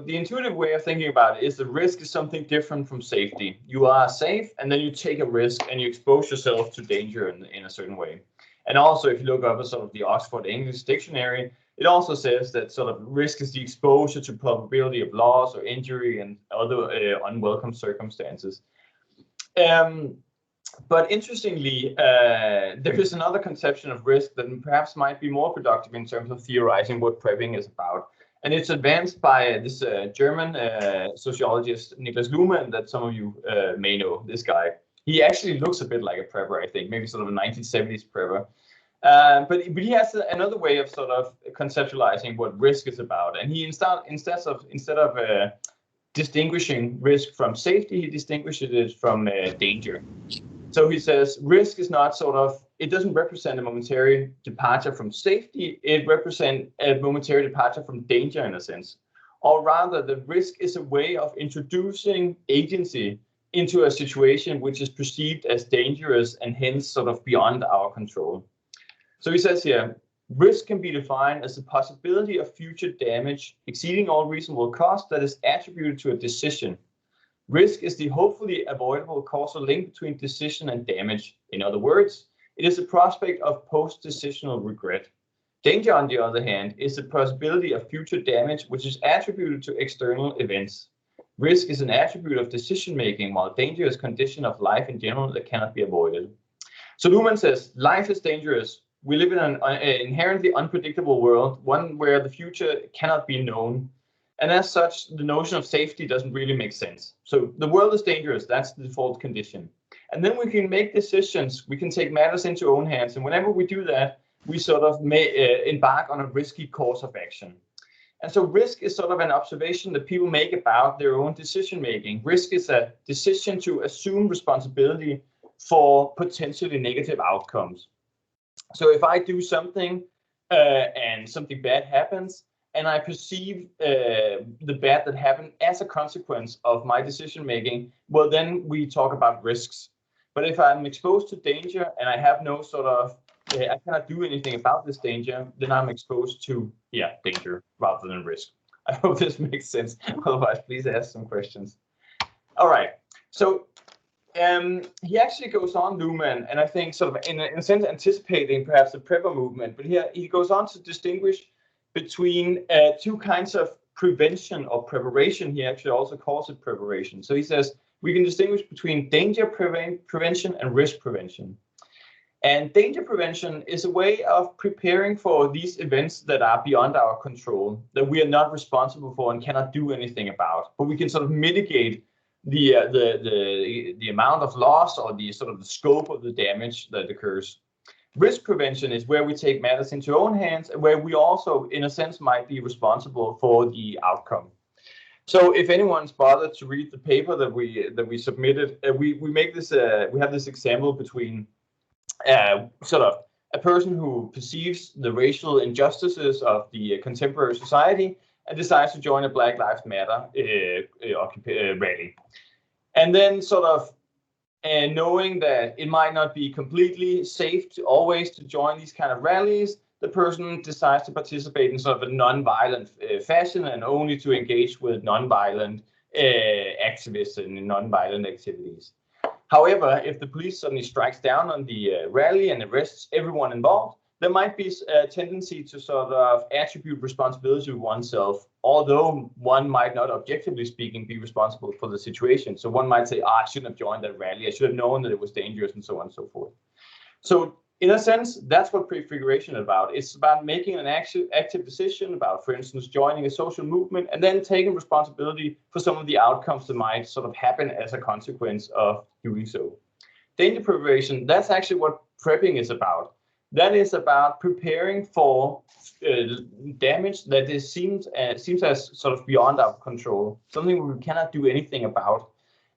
Speaker 6: the intuitive way of thinking about it is the risk is something different from safety. You are safe, and then you take a risk and you expose yourself to danger in a certain way. And also, if you look up at sort of the Oxford English Dictionary, it also says that sort of risk is the exposure to probability of loss or injury and other unwelcome circumstances. But interestingly, there is another conception of risk that perhaps might be more productive in terms of theorizing what prepping is about. And it's advanced by this German sociologist, Niklas Luhmann, that some of you may know, this guy. He actually looks a bit like a prepper, I think, maybe sort of a 1970s prepper. But he has another way of sort of conceptualizing what risk is about. And he instead of distinguishing risk from safety, he distinguishes it from danger. So he says risk is not sort of, it doesn't represent a momentary departure from safety, it represents a momentary departure from danger in a sense. Or rather, the risk is a way of introducing agency into a situation which is perceived as dangerous and hence sort of beyond our control. So he says here, risk can be defined as the possibility of future damage exceeding all reasonable cost that is attributed to a decision. Risk is the hopefully avoidable causal link between decision and damage. In other words, it is a prospect of post-decisional regret. Danger, on the other hand, is the possibility of future damage which is attributed to external events. Risk is an attribute of decision-making, while danger is a condition of life in general that cannot be avoided. So Luhmann says, life is dangerous, We live in an inherently unpredictable world, one where the future cannot be known. And as such, the notion of safety doesn't really make sense. So the world is dangerous. That's the default condition. And then we can make decisions. We can take matters into our own hands. And whenever we do that, we sort of embark on a risky course of action. And so risk is sort of an observation that people make about their own decision making. Risk is a decision to assume responsibility for potentially negative outcomes. So if I do something and something bad happens, and I perceive the bad that happened as a consequence of my decision making, well, then we talk about risks. But if I'm exposed to danger and I have no sort of, I cannot do anything about this danger, then I'm exposed to, danger rather than risk. I hope this makes sense. Otherwise, please ask some questions. All right. So he actually goes on, Luhmann, and I think sort of in a sense anticipating perhaps the prepper movement, but here he goes on to distinguish between two kinds of prevention or preparation. He actually also calls it preparation. So he says we can distinguish between danger prevention and risk prevention. And danger prevention is a way of preparing for these events that are beyond our control, that we are not responsible for and cannot do anything about, but we can sort of mitigate the amount of loss or the sort of the scope of the damage that occurs. Risk prevention is where we take matters into our own hands and where we also, in a sense, might be responsible for the outcome. So if anyone's bothered to read the paper that we submitted, we make this we have this example between sort of a person who perceives the racial injustices of the contemporary society and decides to join a Black Lives Matter rally. And then sort of knowing that it might not be completely safe to always to join these kind of rallies, the person decides to participate in sort of a non-violent fashion and only to engage with non-violent activists and non-violent activities. However, if the police suddenly strikes down on the rally and arrests everyone involved, there might be a tendency to sort of attribute responsibility to oneself, although one might not, objectively speaking, be responsible for the situation. So one might say, I shouldn't have joined that rally. I should have known that it was dangerous and so on and so forth. So in a sense, that's what prefiguration is about. It's about making an active decision about, for instance, joining a social movement and then taking responsibility for some of the outcomes that might sort of happen as a consequence of doing so. Danger preparation, that's actually what prepping is about. That is about preparing for damage that seems as sort of beyond our control, something we cannot do anything about.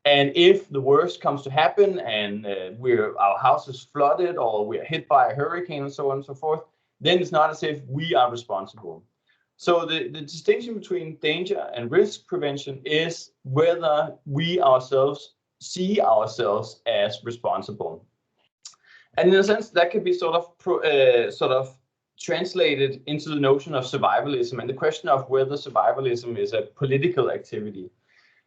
Speaker 6: And if the worst comes to happen and our house is flooded or we're hit by a hurricane and so on and so forth, then it's not as if we are responsible. So the distinction between danger and risk prevention is whether we ourselves see ourselves as responsible. And in a sense, that could be sort of translated into the notion of survivalism and the question of whether survivalism is a political activity.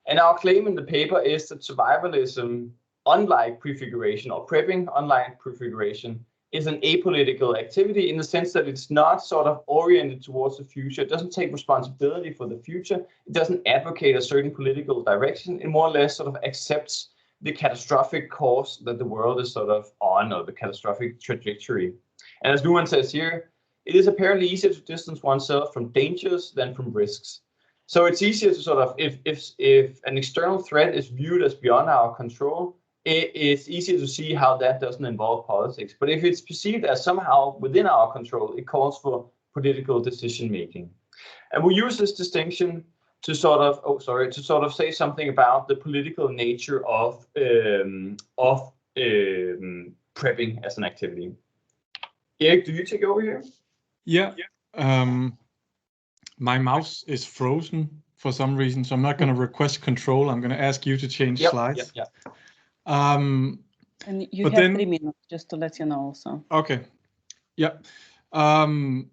Speaker 6: And our claim in the paper is that survivalism, unlike prefiguration or prepping, unlike prefiguration, is an apolitical activity in the sense that it's not sort of oriented towards the future. It doesn't take responsibility for the future. It doesn't advocate a certain political direction. It more or less sort of accepts the catastrophic course that the world is sort of on, or the catastrophic trajectory. And as Luhmann says here, it is apparently easier to distance oneself from dangers than from risks. So it's easier to sort of, if an external threat is viewed as beyond our control, it's easier to see how that doesn't involve politics. But if it's perceived as somehow within our control, it calls for political decision making. And we use this distinction to sort of say something about the political nature of prepping as an activity. Erik, do you take over here?
Speaker 5: Yeah. My mouse is frozen for some reason, so I'm not going to request control. I'm going to ask you to change slides.
Speaker 2: And you have 3 minutes, just to let you know also.
Speaker 5: Okay. Yeah.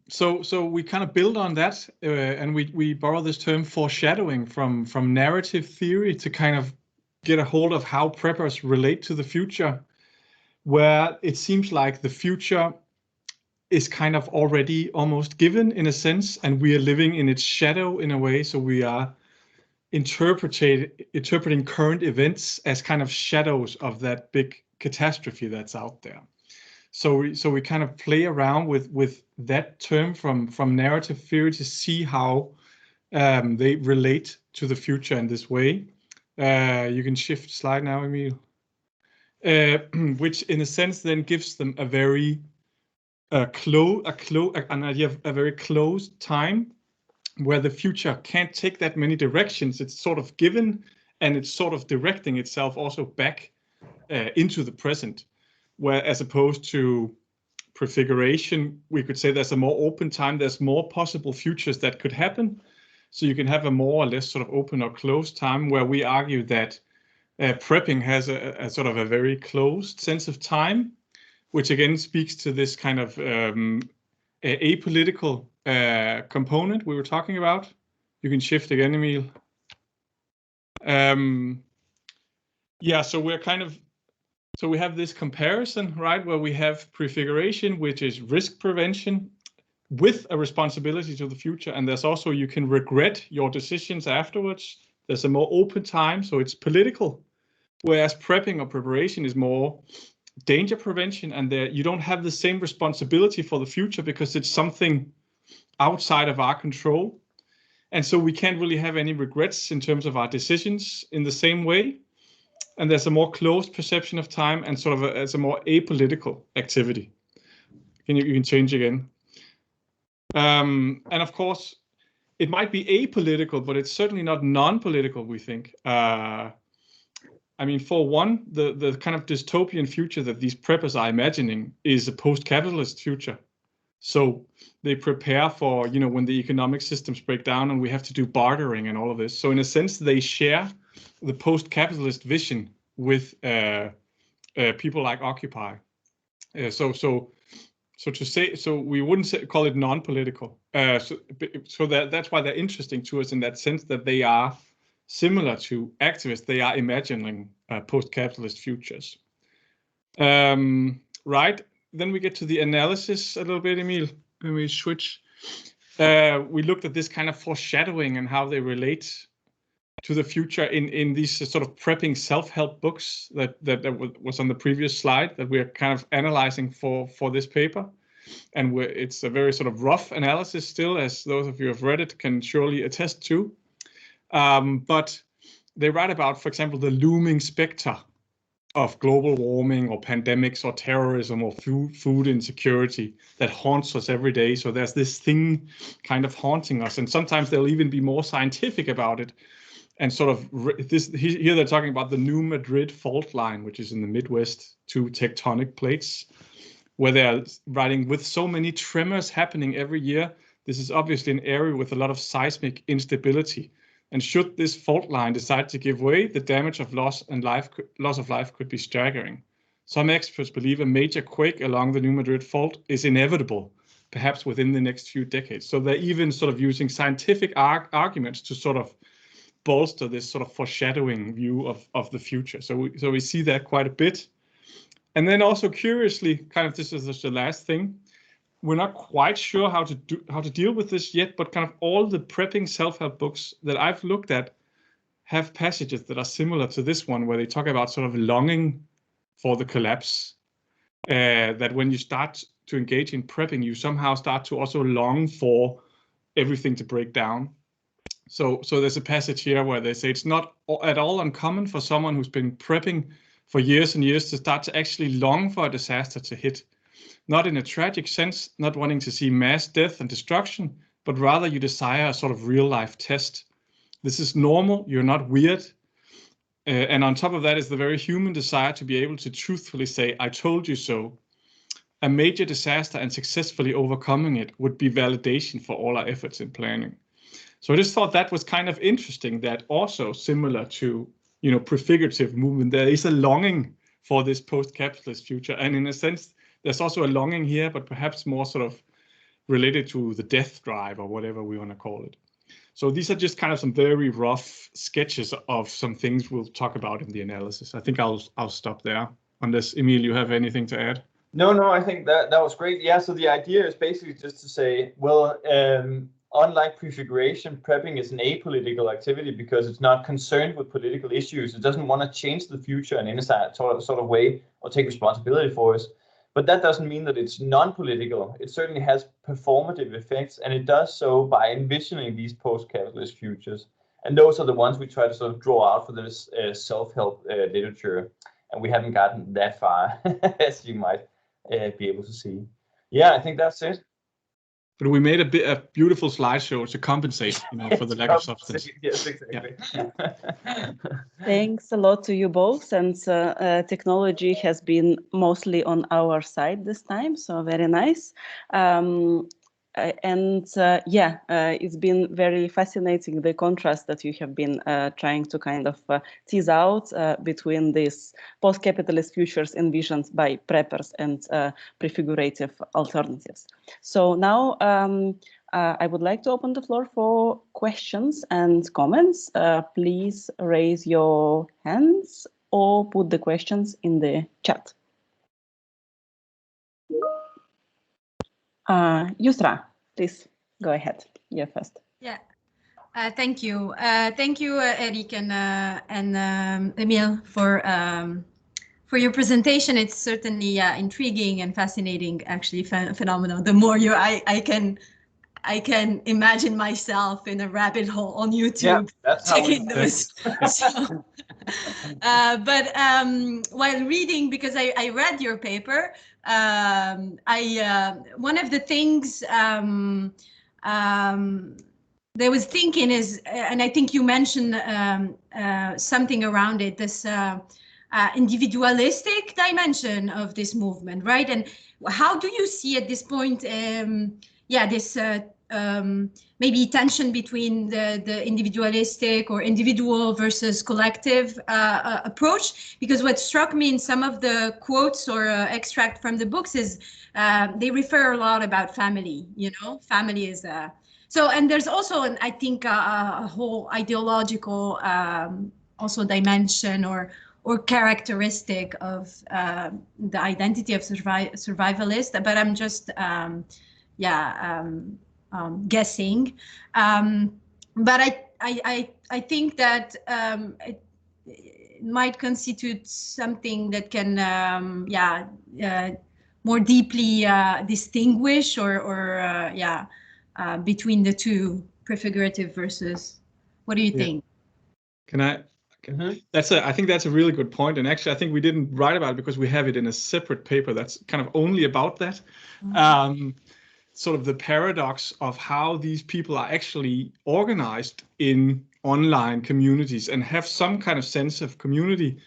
Speaker 5: So we kind of build on that, and we borrow this term foreshadowing from narrative theory to kind of get a hold of how preppers relate to the future, where it seems like the future is kind of already almost given in a sense, and we are living in its shadow in a way. So we are interpreting current events as kind of shadows of that big catastrophe that's out there. So we kind of play around with that term from narrative theory to see how they relate to the future in this way. You can shift slide now, Emil. Which in a sense then gives them a very an idea of a very closed time where the future can't take that many directions. It's sort of given, and it's sort of directing itself also back into the present, where as opposed to prefiguration, we could say there's a more open time, there's more possible futures that could happen. So you can have a more or less sort of open or closed time, where we argue that prepping has a sort of a very closed sense of time, which again speaks to this kind of apolitical component we were talking about. You can shift again, Emil. Yeah, so we're kind of, so we have this comparison, right, where we have prefiguration, which is risk prevention with a responsibility to the future. And there's also, you can regret your decisions afterwards. There's a more open time, so it's political. Whereas prepping or preparation is more danger prevention, and there you don't have the same responsibility for the future because it's something outside of our control. And so we can't really have any regrets in terms of our decisions in the same way. And there's a more closed perception of time and sort of it's a more apolitical activity. You can change again. And of course, it might be apolitical, but it's certainly not non-political, we think. I mean, for one, the kind of dystopian future that these preppers are imagining is a post-capitalist future. So they prepare for, you know, when the economic systems break down and we have to do bartering and all of this. So in a sense, they share the post-capitalist vision with people like Occupy. So to say, so we wouldn't call it non-political. So that's why they're interesting to us in that sense, that they are similar to activists. They are imagining post-capitalist futures. Right, then we get to the analysis a little bit, Emil. When we switch, we looked at this kind of foreshadowing and how they relate to the future in these sort of prepping self-help books that was on the previous slide that we're kind of analyzing for this paper. And it's a very sort of rough analysis still, as those of you who have read it can surely attest to. But they write about, for example, the looming specter of global warming or pandemics or terrorism or food insecurity that haunts us every day. So there's this thing kind of haunting us. And sometimes they'll even be more scientific about it. And sort of here they're talking about the New Madrid fault line, which is in the Midwest, two tectonic plates, where they're writing with so many tremors happening every year. This is obviously an area with a lot of seismic instability. And should this fault line decide to give way, the damage of loss of life could be staggering. Some experts believe a major quake along the New Madrid fault is inevitable, perhaps within the next few decades. So they're even sort of using scientific arguments to sort of bolster this sort of foreshadowing view of the future. So we see that quite a bit. And then also curiously, kind of this is just the last thing, we're not quite sure how to deal with this yet, but kind of all the prepping self-help books that I've looked at have passages that are similar to this one, where they talk about sort of longing for the collapse, that when you start to engage in prepping, you somehow start to also long for everything to break down. So there's a passage here where they say it's not at all uncommon for someone who's been prepping for years and years to start to actually long for a disaster to hit. Not in a tragic sense, not wanting to see mass death and destruction, but rather you desire a sort of real life test. This is normal, you're not weird. And on top of that is the very human desire to be able to truthfully say, I told you so. A major disaster and successfully overcoming it would be validation for all our efforts in planning. So I just thought that was kind of interesting, that also similar to, you know, prefigurative movement, there is a longing for this post-capitalist future. And in a sense, there's also a longing here, but perhaps more sort of related to the death drive or whatever we want to call it. So these are just kind of some very rough sketches of some things we'll talk about in the analysis. I think I'll stop there, unless Emil, you have anything to add?
Speaker 6: No, I think that was great. Yeah, so the idea is basically just to say, well, unlike prefiguration, prepping is an apolitical activity because it's not concerned with political issues. It doesn't want to change the future in any sort of way or take responsibility for us. But that doesn't mean that it's non-political. It certainly has performative effects, and it does so by envisioning these post-capitalist futures. And those are the ones we try to sort of draw out for this self-help literature. And we haven't gotten that far, as you might be able to see. Yeah, I think that's it.
Speaker 5: But we made a beautiful slideshow to compensate, for the lack of substance.
Speaker 6: Yes, exactly.
Speaker 5: Yeah.
Speaker 2: Thanks a lot to you both, and technology has been mostly on our side this time, so very nice. It's been very fascinating, the contrast that you have been trying to kind of tease out between these post-capitalist futures envisioned by preppers and prefigurative alternatives. So now I would like to open the floor for questions and comments. Please raise your hands or put the questions in the chat. Yusra, please go ahead. You're first.
Speaker 1: Yeah, thank you. Thank you, Eric and Emil, for your presentation. It's certainly intriguing and fascinating, actually, phenomenal. The more I can imagine myself in a rabbit hole on YouTube, checking those. But while reading, because I read your paper, one of the things that I was thinking is, and I think you mentioned something around it, this individualistic dimension of this movement, right? And how do you see at this point, this maybe tension between the individualistic or individual versus collective approach? Because what struck me in some of the quotes or extract from the books is they refer a lot about family, family is so, and there's also, I think, a whole ideological also dimension or characteristic of the identity of survivalist, but I'm just guessing, but I think that it might constitute something that can more deeply distinguish or between the two, prefigurative versus. What do you think?
Speaker 5: Can I? I think that's a really good point, and actually I think we didn't write about it because we have it in a separate paper that's kind of only about that. Sort of the paradox of how these people are actually organized in online communities and have some kind of sense of community,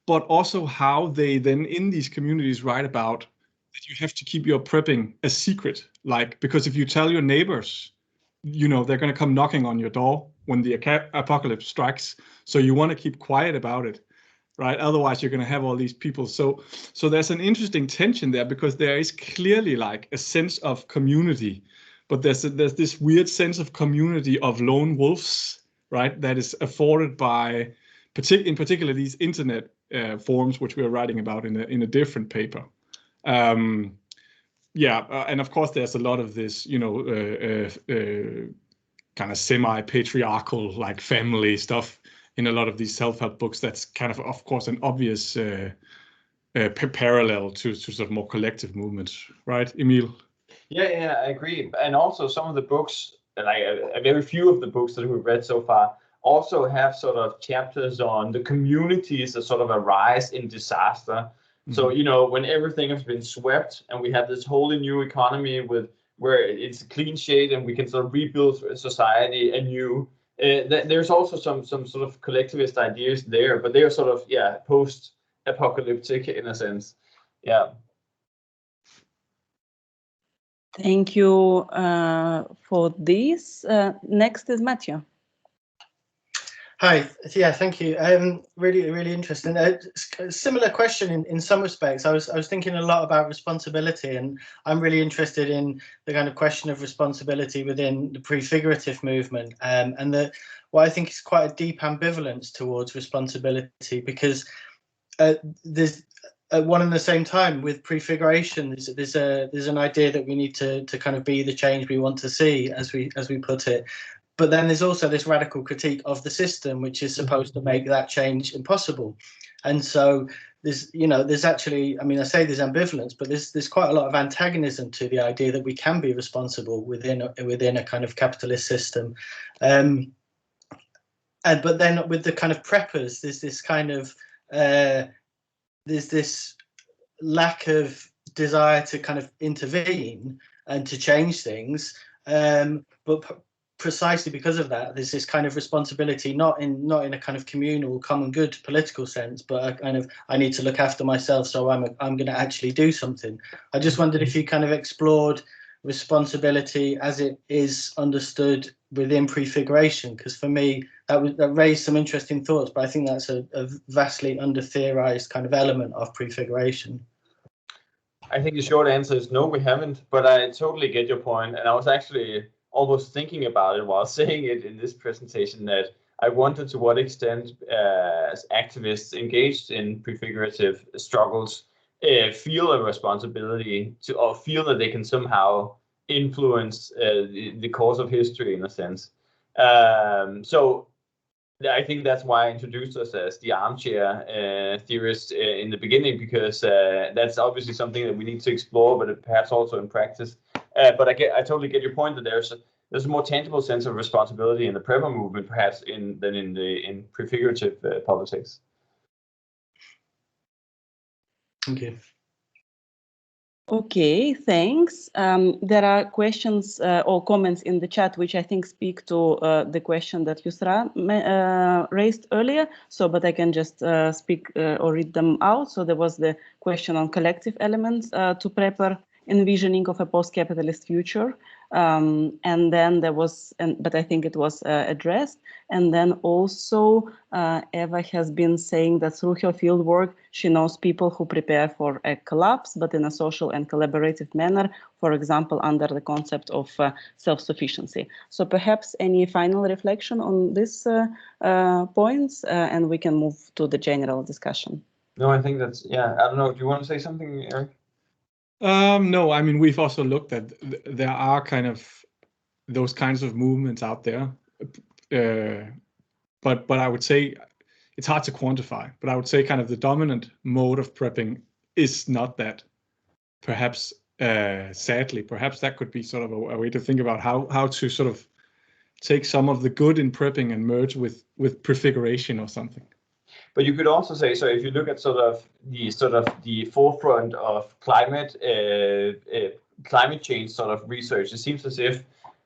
Speaker 5: but also how they then in these communities write about that you have to keep your prepping a secret, because if you tell your neighbors, they're going to come knocking on your door when the apocalypse strikes. So you want to keep quiet about it, right? Otherwise, you're going to have all these people. So there's an interesting tension there, because there is clearly a sense of community, but there's this weird sense of community of lone wolves, right? That is afforded by, in particular, these internet forums, which we're writing about in a different paper. And of course, there's a lot of this, kind of semi-patriarchal, family stuff in a lot of these self-help books. That's kind of course, an obvious parallel to sort of more collective movements, right, Emil?
Speaker 6: Yeah, I agree. And also some of the books, a very few of the books that we've read so far, also have sort of chapters on the communities that sort of arise in disaster. So, when everything has been swept and we have this wholly new economy where it's a clean sheet and we can sort of rebuild society anew, there's also some sort of collectivist ideas there, but they are sort of, post-apocalyptic in a sense. Yeah.
Speaker 2: Thank you for this. Next is Matthew.
Speaker 4: Hi, yeah, thank you. Really, really interesting. A similar question in some respects. I was thinking a lot about responsibility, and I'm really interested in the kind of question of responsibility within the prefigurative movement, and what I think is quite a deep ambivalence towards responsibility, because there's at one and the same time with prefiguration, there's an idea that we need to kind of be the change we want to see, as we put it. But then there's also this radical critique of the system, which is supposed to make that change impossible. And so there's actually, I mean, I say there's ambivalence, but there's quite a lot of antagonism to the idea that we can be responsible within a kind of capitalist system. But then with the kind of preppers, there's this kind of there's this lack of desire to kind of intervene and to change things, but precisely because of that, there's this kind of responsibility, not in a kind of communal, common good political sense, but a kind of, I need to look after myself, so I'm going to actually do something. I just wondered if you kind of explored responsibility as it is understood within prefiguration, because for me that raised some interesting thoughts, but I think that's a vastly under-theorized kind of element of prefiguration.
Speaker 6: I think the short answer is no, we haven't, but I totally get your point, and I was actually almost thinking about it while saying it in this presentation, that I wondered to what extent as activists engaged in prefigurative struggles feel a responsibility to, or feel that they can somehow influence the course of history in a sense. So I think that's why I introduced us as the armchair theorists in the beginning, because that's obviously something that we need to explore, but perhaps also in practice. But I totally get your point that there's a more tangible sense of responsibility in the prepper movement, perhaps, than in prefigurative politics.
Speaker 4: Thank you.
Speaker 2: Okay, thanks. There are questions or comments in the chat which I think speak to the question that Yusra raised earlier. So, but I can just speak or read them out. So there was the question on collective elements to prepper envisioning of a post-capitalist future. And then there was, but I think it was addressed. And then also Eva has been saying that through her fieldwork, she knows people who prepare for a collapse, but in a social and collaborative manner, for example, under the concept of self-sufficiency. So perhaps any final reflection on these points, and we can move to the general discussion.
Speaker 6: No, I think that's, yeah, I don't know. Do you want to say something, Eric?
Speaker 5: No, I mean, we've also looked at, there are kind of those kinds of movements out there, but I would say it's hard to quantify, but I would say kind of the dominant mode of prepping is not that. Perhaps, sadly, perhaps that could be sort of a way to think about how to sort of take some of the good in prepping and merge with prefiguration or something.
Speaker 6: But you could also say, so if you look at sort of the forefront of climate change sort of research, it seems as if,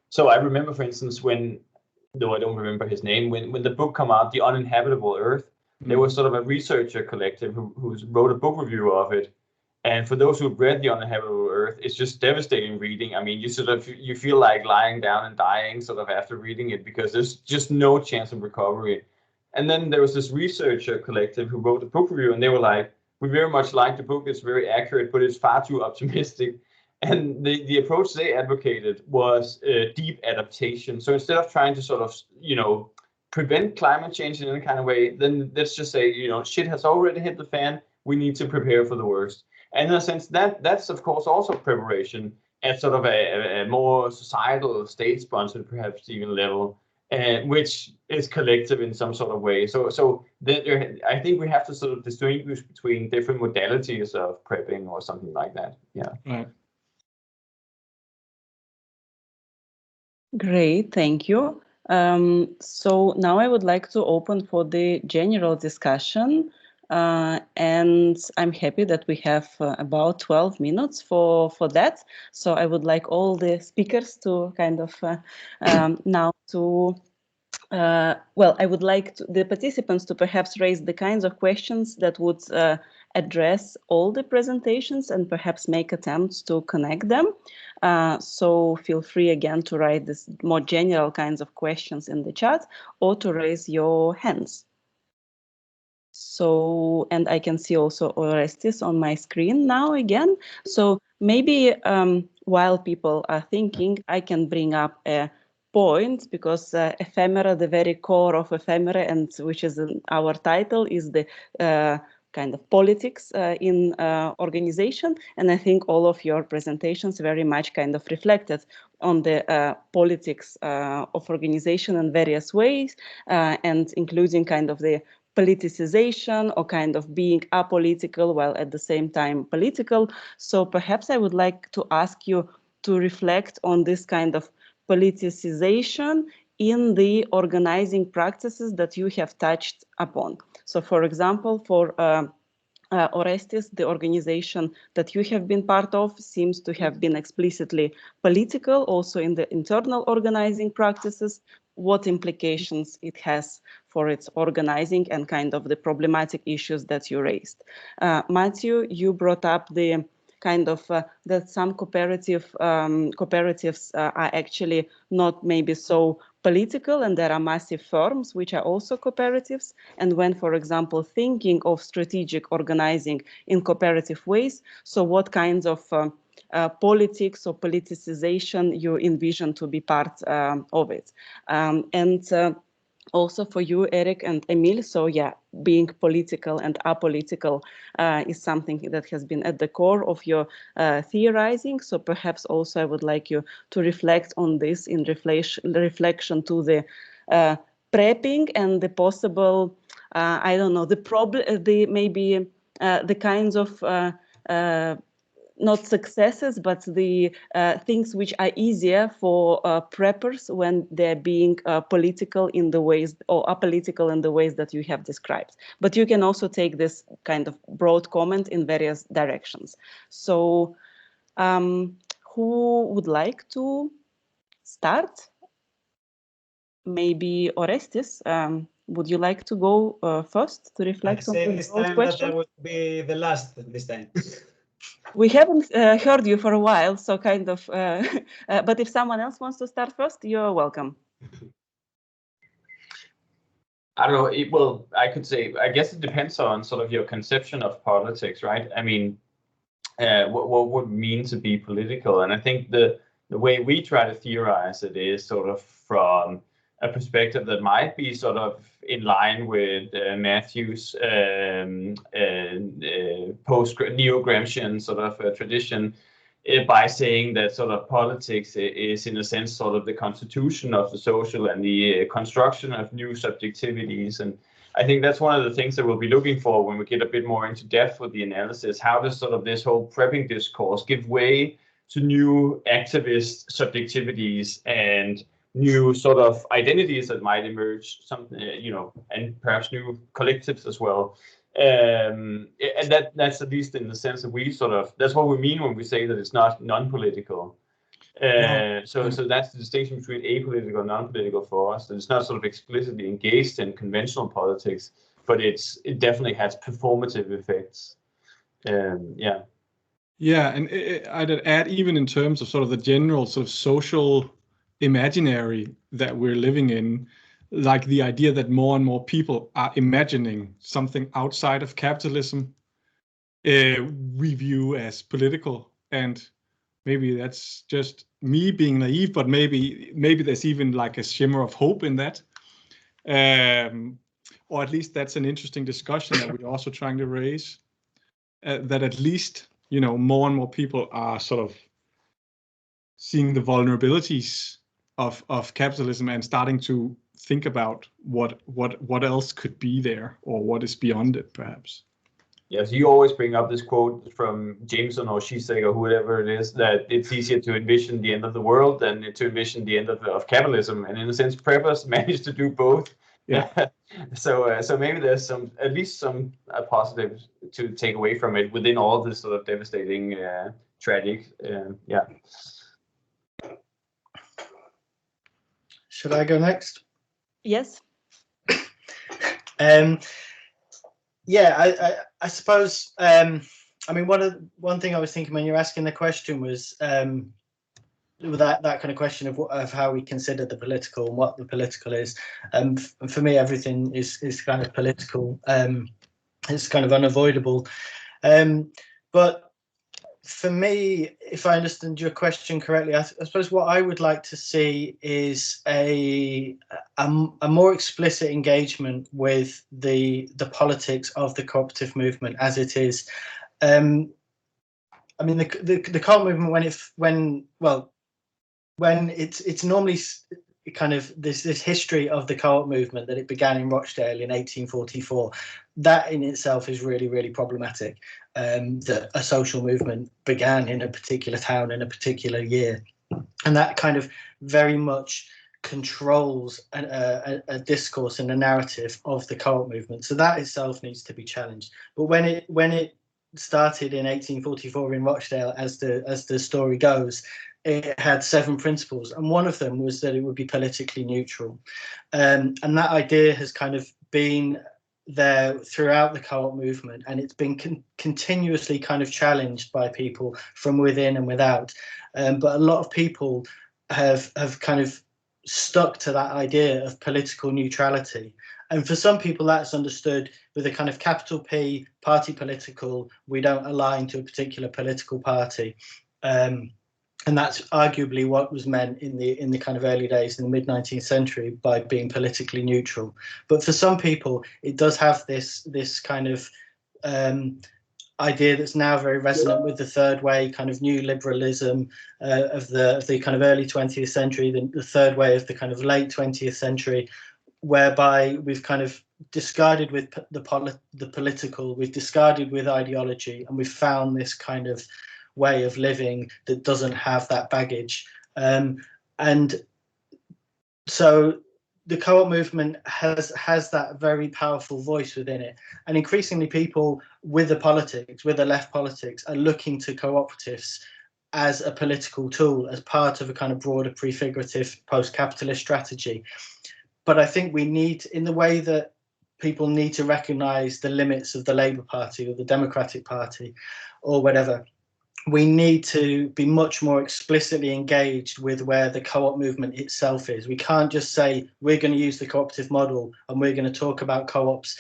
Speaker 6: so I remember, for instance, when, though I don't remember his name, when the book came out, The Uninhabitable Earth, there was sort of a researcher collective who wrote a book review of it. And for those who've read The Uninhabitable Earth, it's just devastating reading. I mean, you feel like lying down and dying sort of after reading it, because there's just no chance of recovery. And then there was this researcher collective who wrote a book review, and they were like, we very much like the book, it's very accurate, but it's far too optimistic. And the approach they advocated was deep adaptation. So instead of trying to sort of, prevent climate change in any kind of way, then let's just say, shit has already hit the fan, we need to prepare for the worst. And in a sense, that's of course also preparation at sort of a more societal, state-sponsored, perhaps even level. Which is collective in some sort of way. So I think we have to sort of distinguish between different modalities of prepping or something like that. Yeah.
Speaker 5: Right.
Speaker 2: Great, thank you. So now I would like to open for the general discussion. And I'm happy that we have about 12 minutes for that. So I would like all the speakers to kind of now to I would like the participants to perhaps raise the kinds of questions that would address all the presentations and perhaps make attempts to connect them. So feel free again to write this more general kinds of questions in the chat or to raise your hands. So, and I can see also Orestes on my screen now again. So maybe while people are thinking, I can bring up a point, because Ephemera, the very core of Ephemera, and which is our title, is the kind of politics in organization. And I think all of your presentations very much kind of reflected on the politics of organization in various ways, and including kind of the politicization or kind of being apolitical while at the same time political. So perhaps I would like to ask you to reflect on this kind of politicization in the organizing practices that you have touched upon. So for example, for Orestes, the organization that you have been part of seems to have been explicitly political, also in the internal organizing practices, what implications it has for its organizing and kind of the problematic issues that you raised. Matthew, you brought up the kind of that some cooperatives are actually not maybe so political, and there are massive firms which are also cooperatives. And when, for example, thinking of strategic organizing in cooperative ways, so what kinds of politics or politicization you envision to be part of it? Also for you, Eric and Emil, so yeah, being political and apolitical is something that has been at the core of your theorizing. So perhaps also I would like you to reflect on this in reflection to the prepping and the possible, I don't know, the problem, the kinds of not successes, but the things which are easier for preppers when they're being political in the ways or apolitical in the ways that you have described. But you can also take this kind of broad comment in various directions. So who would like to start? Maybe Orestes. Would you like to go first to reflect on the broad question?
Speaker 3: That I would be the last this time.
Speaker 2: We haven't heard you for a while, so kind of, but if someone else wants to start first, you're welcome.
Speaker 6: I don't know, well, I could say, I guess it depends on sort of your conception of politics, right? I mean, what would it mean to be political? And I think the way we try to theorize it is sort of from a perspective that might be sort of in line with Matthew's post-neo-Gramscian sort of tradition, by saying that sort of politics is in a sense sort of the constitution of the social and the construction of new subjectivities. And I think that's one of the things that we'll be looking for when we get a bit more into depth with the analysis. How does sort of this whole prepping discourse give way to new activist subjectivities and new sort of identities that might emerge, and perhaps new collectives as well. And that's at least in the sense that we sort of, that's what we mean when we say that it's not non-political. So that's the distinction between apolitical and non-political for us. That it's not sort of explicitly engaged in conventional politics, but it definitely has performative effects.
Speaker 5: Yeah, and I'd add, even in terms of sort of the general sort of social imaginary that we're living in, like the idea that more and more people are imagining something outside of capitalism, we view as political. And maybe that's just me being naive, but maybe there's even like a shimmer of hope in that. Or at least that's an interesting discussion that we're also trying to raise, that at least, more and more people are sort of seeing the vulnerabilities of capitalism and starting to think about what else could be there, or what is beyond it, perhaps.
Speaker 6: Yes, you always bring up this quote from Jameson or Zizek or whoever it is, that it's easier to envision the end of the world than to envision the end of capitalism. And in a sense, preppers managed to do both.
Speaker 5: Yeah.
Speaker 6: So maybe there's at least some positives to take away from it within all this sort of devastating, tragic,
Speaker 4: Should I go next?
Speaker 2: Yes.
Speaker 4: I suppose. I mean, one thing I was thinking when you're asking the question was that kind of question of how we consider the political and what the political is. For me, everything is kind of political. It's kind of unavoidable. But for me, if I understand your question correctly, I suppose what I would like to see is a more explicit engagement with the politics of the cooperative movement as it is. I mean, the co-op movement, when it's normally kind of this history of the co-op movement, that it began in Rochdale in 1844, that in itself is really, really problematic. That a social movement began in a particular town in a particular year, and that kind of very much controls a discourse and a narrative of the co-op movement. So that itself needs to be challenged. But when it started in 1844 in Rochdale, as the story goes, it had 7 principles, and one of them was that it would be politically neutral, and that idea has kind of been there throughout the co-op movement, and it's been continuously kind of challenged by people from within and without, but a lot of people have kind of stuck to that idea of political neutrality. And for some people, that's understood with a kind of capital P, party political. We don't align to a particular political party, and that's arguably what was meant in the kind of early days in the mid-19th century by being politically neutral. But for some people, it does have this kind of idea that's now very resonant with the third way, kind of new liberalism of the kind of early 20th century, the third way of the kind of late 20th century, whereby we've kind of discarded with the political, we've discarded with ideology, and we've found this kind of way of living that doesn't have that baggage. And so the co-op movement has that very powerful voice within it, and increasingly people with the left politics are looking to cooperatives as a political tool, as part of a kind of broader prefigurative post-capitalist strategy. But I think we need, in the way that people need to recognise the limits of the Labour Party or the Democratic Party or whatever, we need to be much more explicitly engaged with where the co-op movement itself is. We can't just say we're going to use the cooperative model and we're going to talk about co-ops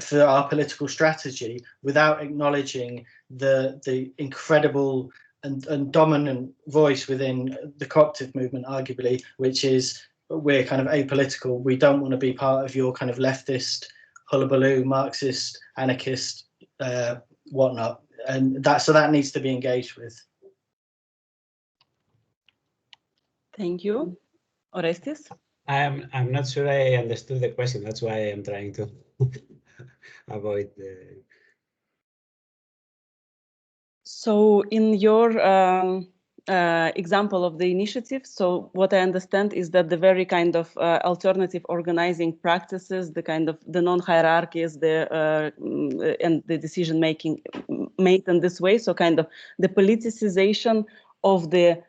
Speaker 4: for our political strategy without acknowledging the incredible and dominant voice within the cooperative movement, arguably, which is we're kind of apolitical. We don't want to be part of your kind of leftist, hullabaloo, Marxist, anarchist, whatnot. And that needs to be engaged with.
Speaker 2: Thank you. Orestes?
Speaker 3: I'm not sure I understood the question. That's why I'm trying to avoid the...
Speaker 2: So in your example of the initiative, so what I understand is that the very kind of alternative organizing practices, the kind of the non-hierarchies, and the decision making made in this way, so kind of the politicization of the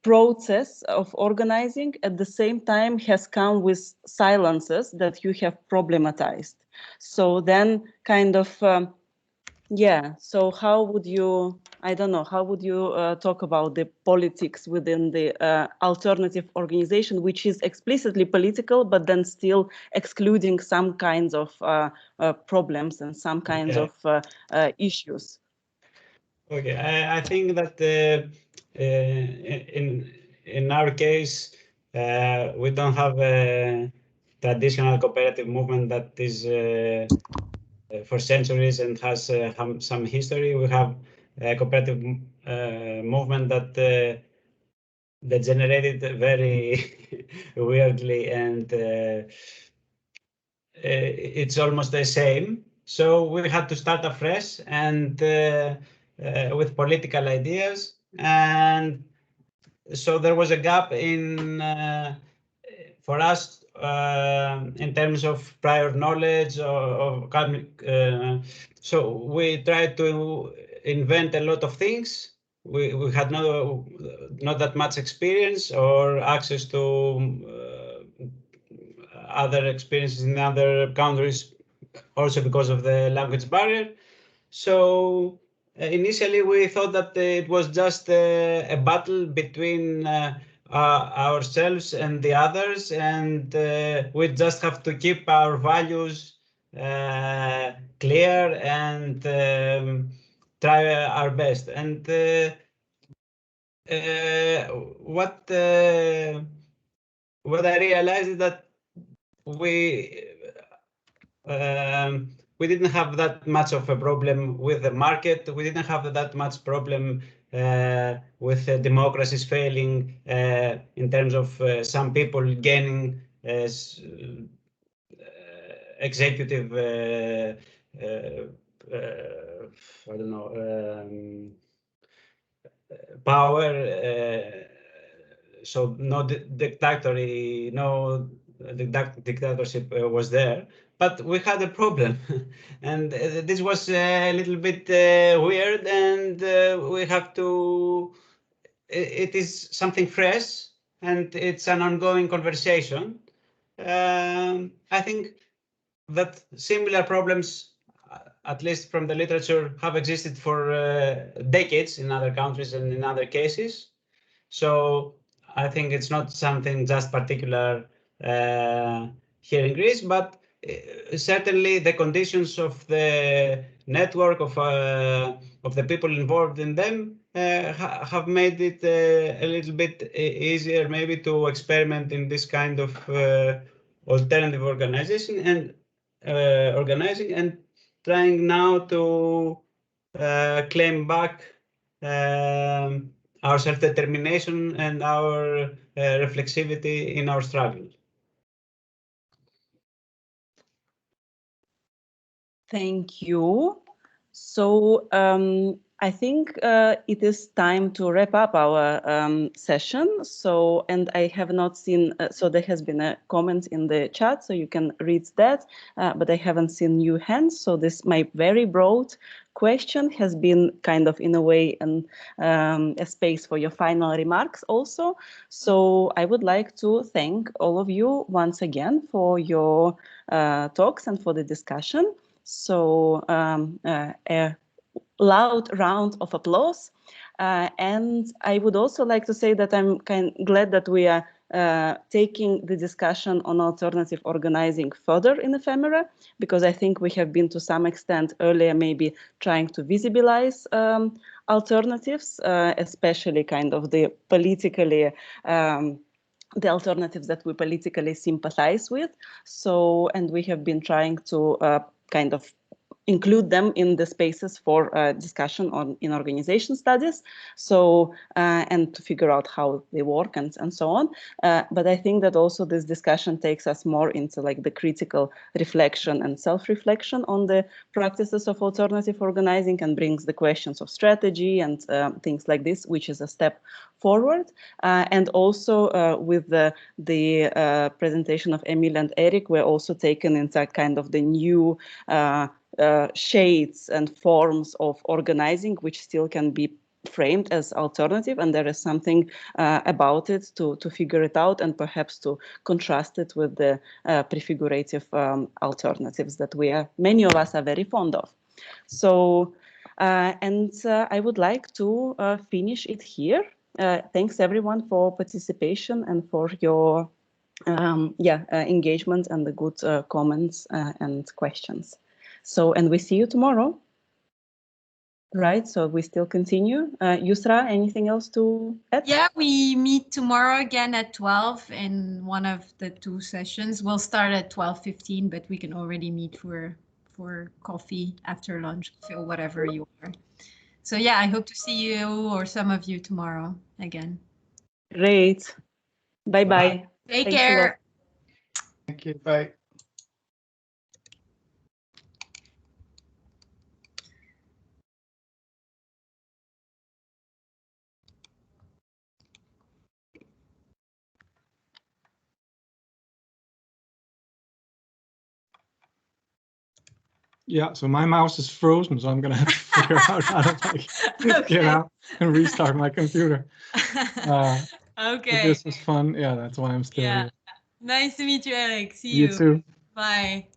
Speaker 2: process of organizing at the same time has come with silences that you have problematized. So then kind of yeah, so how would you, I don't know, how would you talk about the politics within the alternative organization, which is explicitly political, but then still excluding some kinds of problems and some kinds of issues?
Speaker 3: Okay, I think that in our case, we don't have a traditional cooperative movement that is for centuries and has some history. We have a cooperative movement that generated very weirdly, and it's almost the same. So we had to start afresh and with political ideas, and so there was a gap in for us in terms of prior knowledge or so we tried to invent a lot of things. We had not that much experience or access to other experiences in other countries, also because of the language barrier. So initially we thought that it was just a battle between ourselves and the others, and we just have to keep our values clear and try our best. And what I realized is that we didn't have that much of a problem with the market. We didn't have that much problem with democracies failing in terms of some people gaining executive, I don't know, power. So no dictatorship was there, but we had a problem, and this was a little bit weird, and we have to. It is something fresh, and it's an ongoing conversation. I think that similar problems, at least from the literature, have existed for decades in other countries and in other cases. So I think it's not something just particular here in Greece, but certainly the conditions of the network of the people involved in them have made it a little bit easier maybe to experiment in this kind of alternative organizing and trying now to claim back our self-determination and our reflexivity in our struggle.
Speaker 2: Thank you. So I think it is time to wrap up our session. So, and I have not seen, so there has been a comment in the chat, so you can read that, but I haven't seen new hands. So this, my very broad question has been kind of in a way a space for your final remarks also. So I would like to thank all of you once again for your talks and for the discussion. So a loud round of applause. And I would also like to say that I'm glad that we are taking the discussion on alternative organizing further in Ephemera, because I think we have been to some extent earlier maybe trying to visibilize alternatives, especially kind of the politically the alternatives that we politically sympathize with. So, and we have been trying to kind of include them in the spaces for discussion in organization studies. So, and to figure out how they work and so on. But I think that also this discussion takes us more into like the critical reflection and self-reflection on the practices of alternative organizing and brings the questions of strategy and things like this, which is a step forward. And also with the presentation of Emil and Eric, we're also taken into kind of the new shades and forms of organizing, which still can be framed as alternative, and there is something about it to figure it out and perhaps to contrast it with the prefigurative alternatives that many of us are very fond of. So, and I would like to finish it here. Thanks everyone for participation and for your engagement and the good comments and questions. So, and we see you tomorrow, right? So we still continue. Yusra, anything else to add?
Speaker 1: Yeah, we meet tomorrow again at 12 in one of the two sessions. We'll start at 12:15, but we can already meet for coffee after lunch or whatever you are. So yeah, I hope to see you or some of you tomorrow again.
Speaker 2: Great. Bye-bye.
Speaker 1: Take care.
Speaker 4: Thank you. Bye.
Speaker 5: Yeah, so my mouse is frozen, so I'm gonna have to figure out how to get out and restart my computer.
Speaker 1: Okay.
Speaker 5: This was fun. Yeah, that's why I'm still here.
Speaker 1: Nice to meet you, Eric. See
Speaker 5: You
Speaker 1: you.
Speaker 5: too.
Speaker 1: Bye.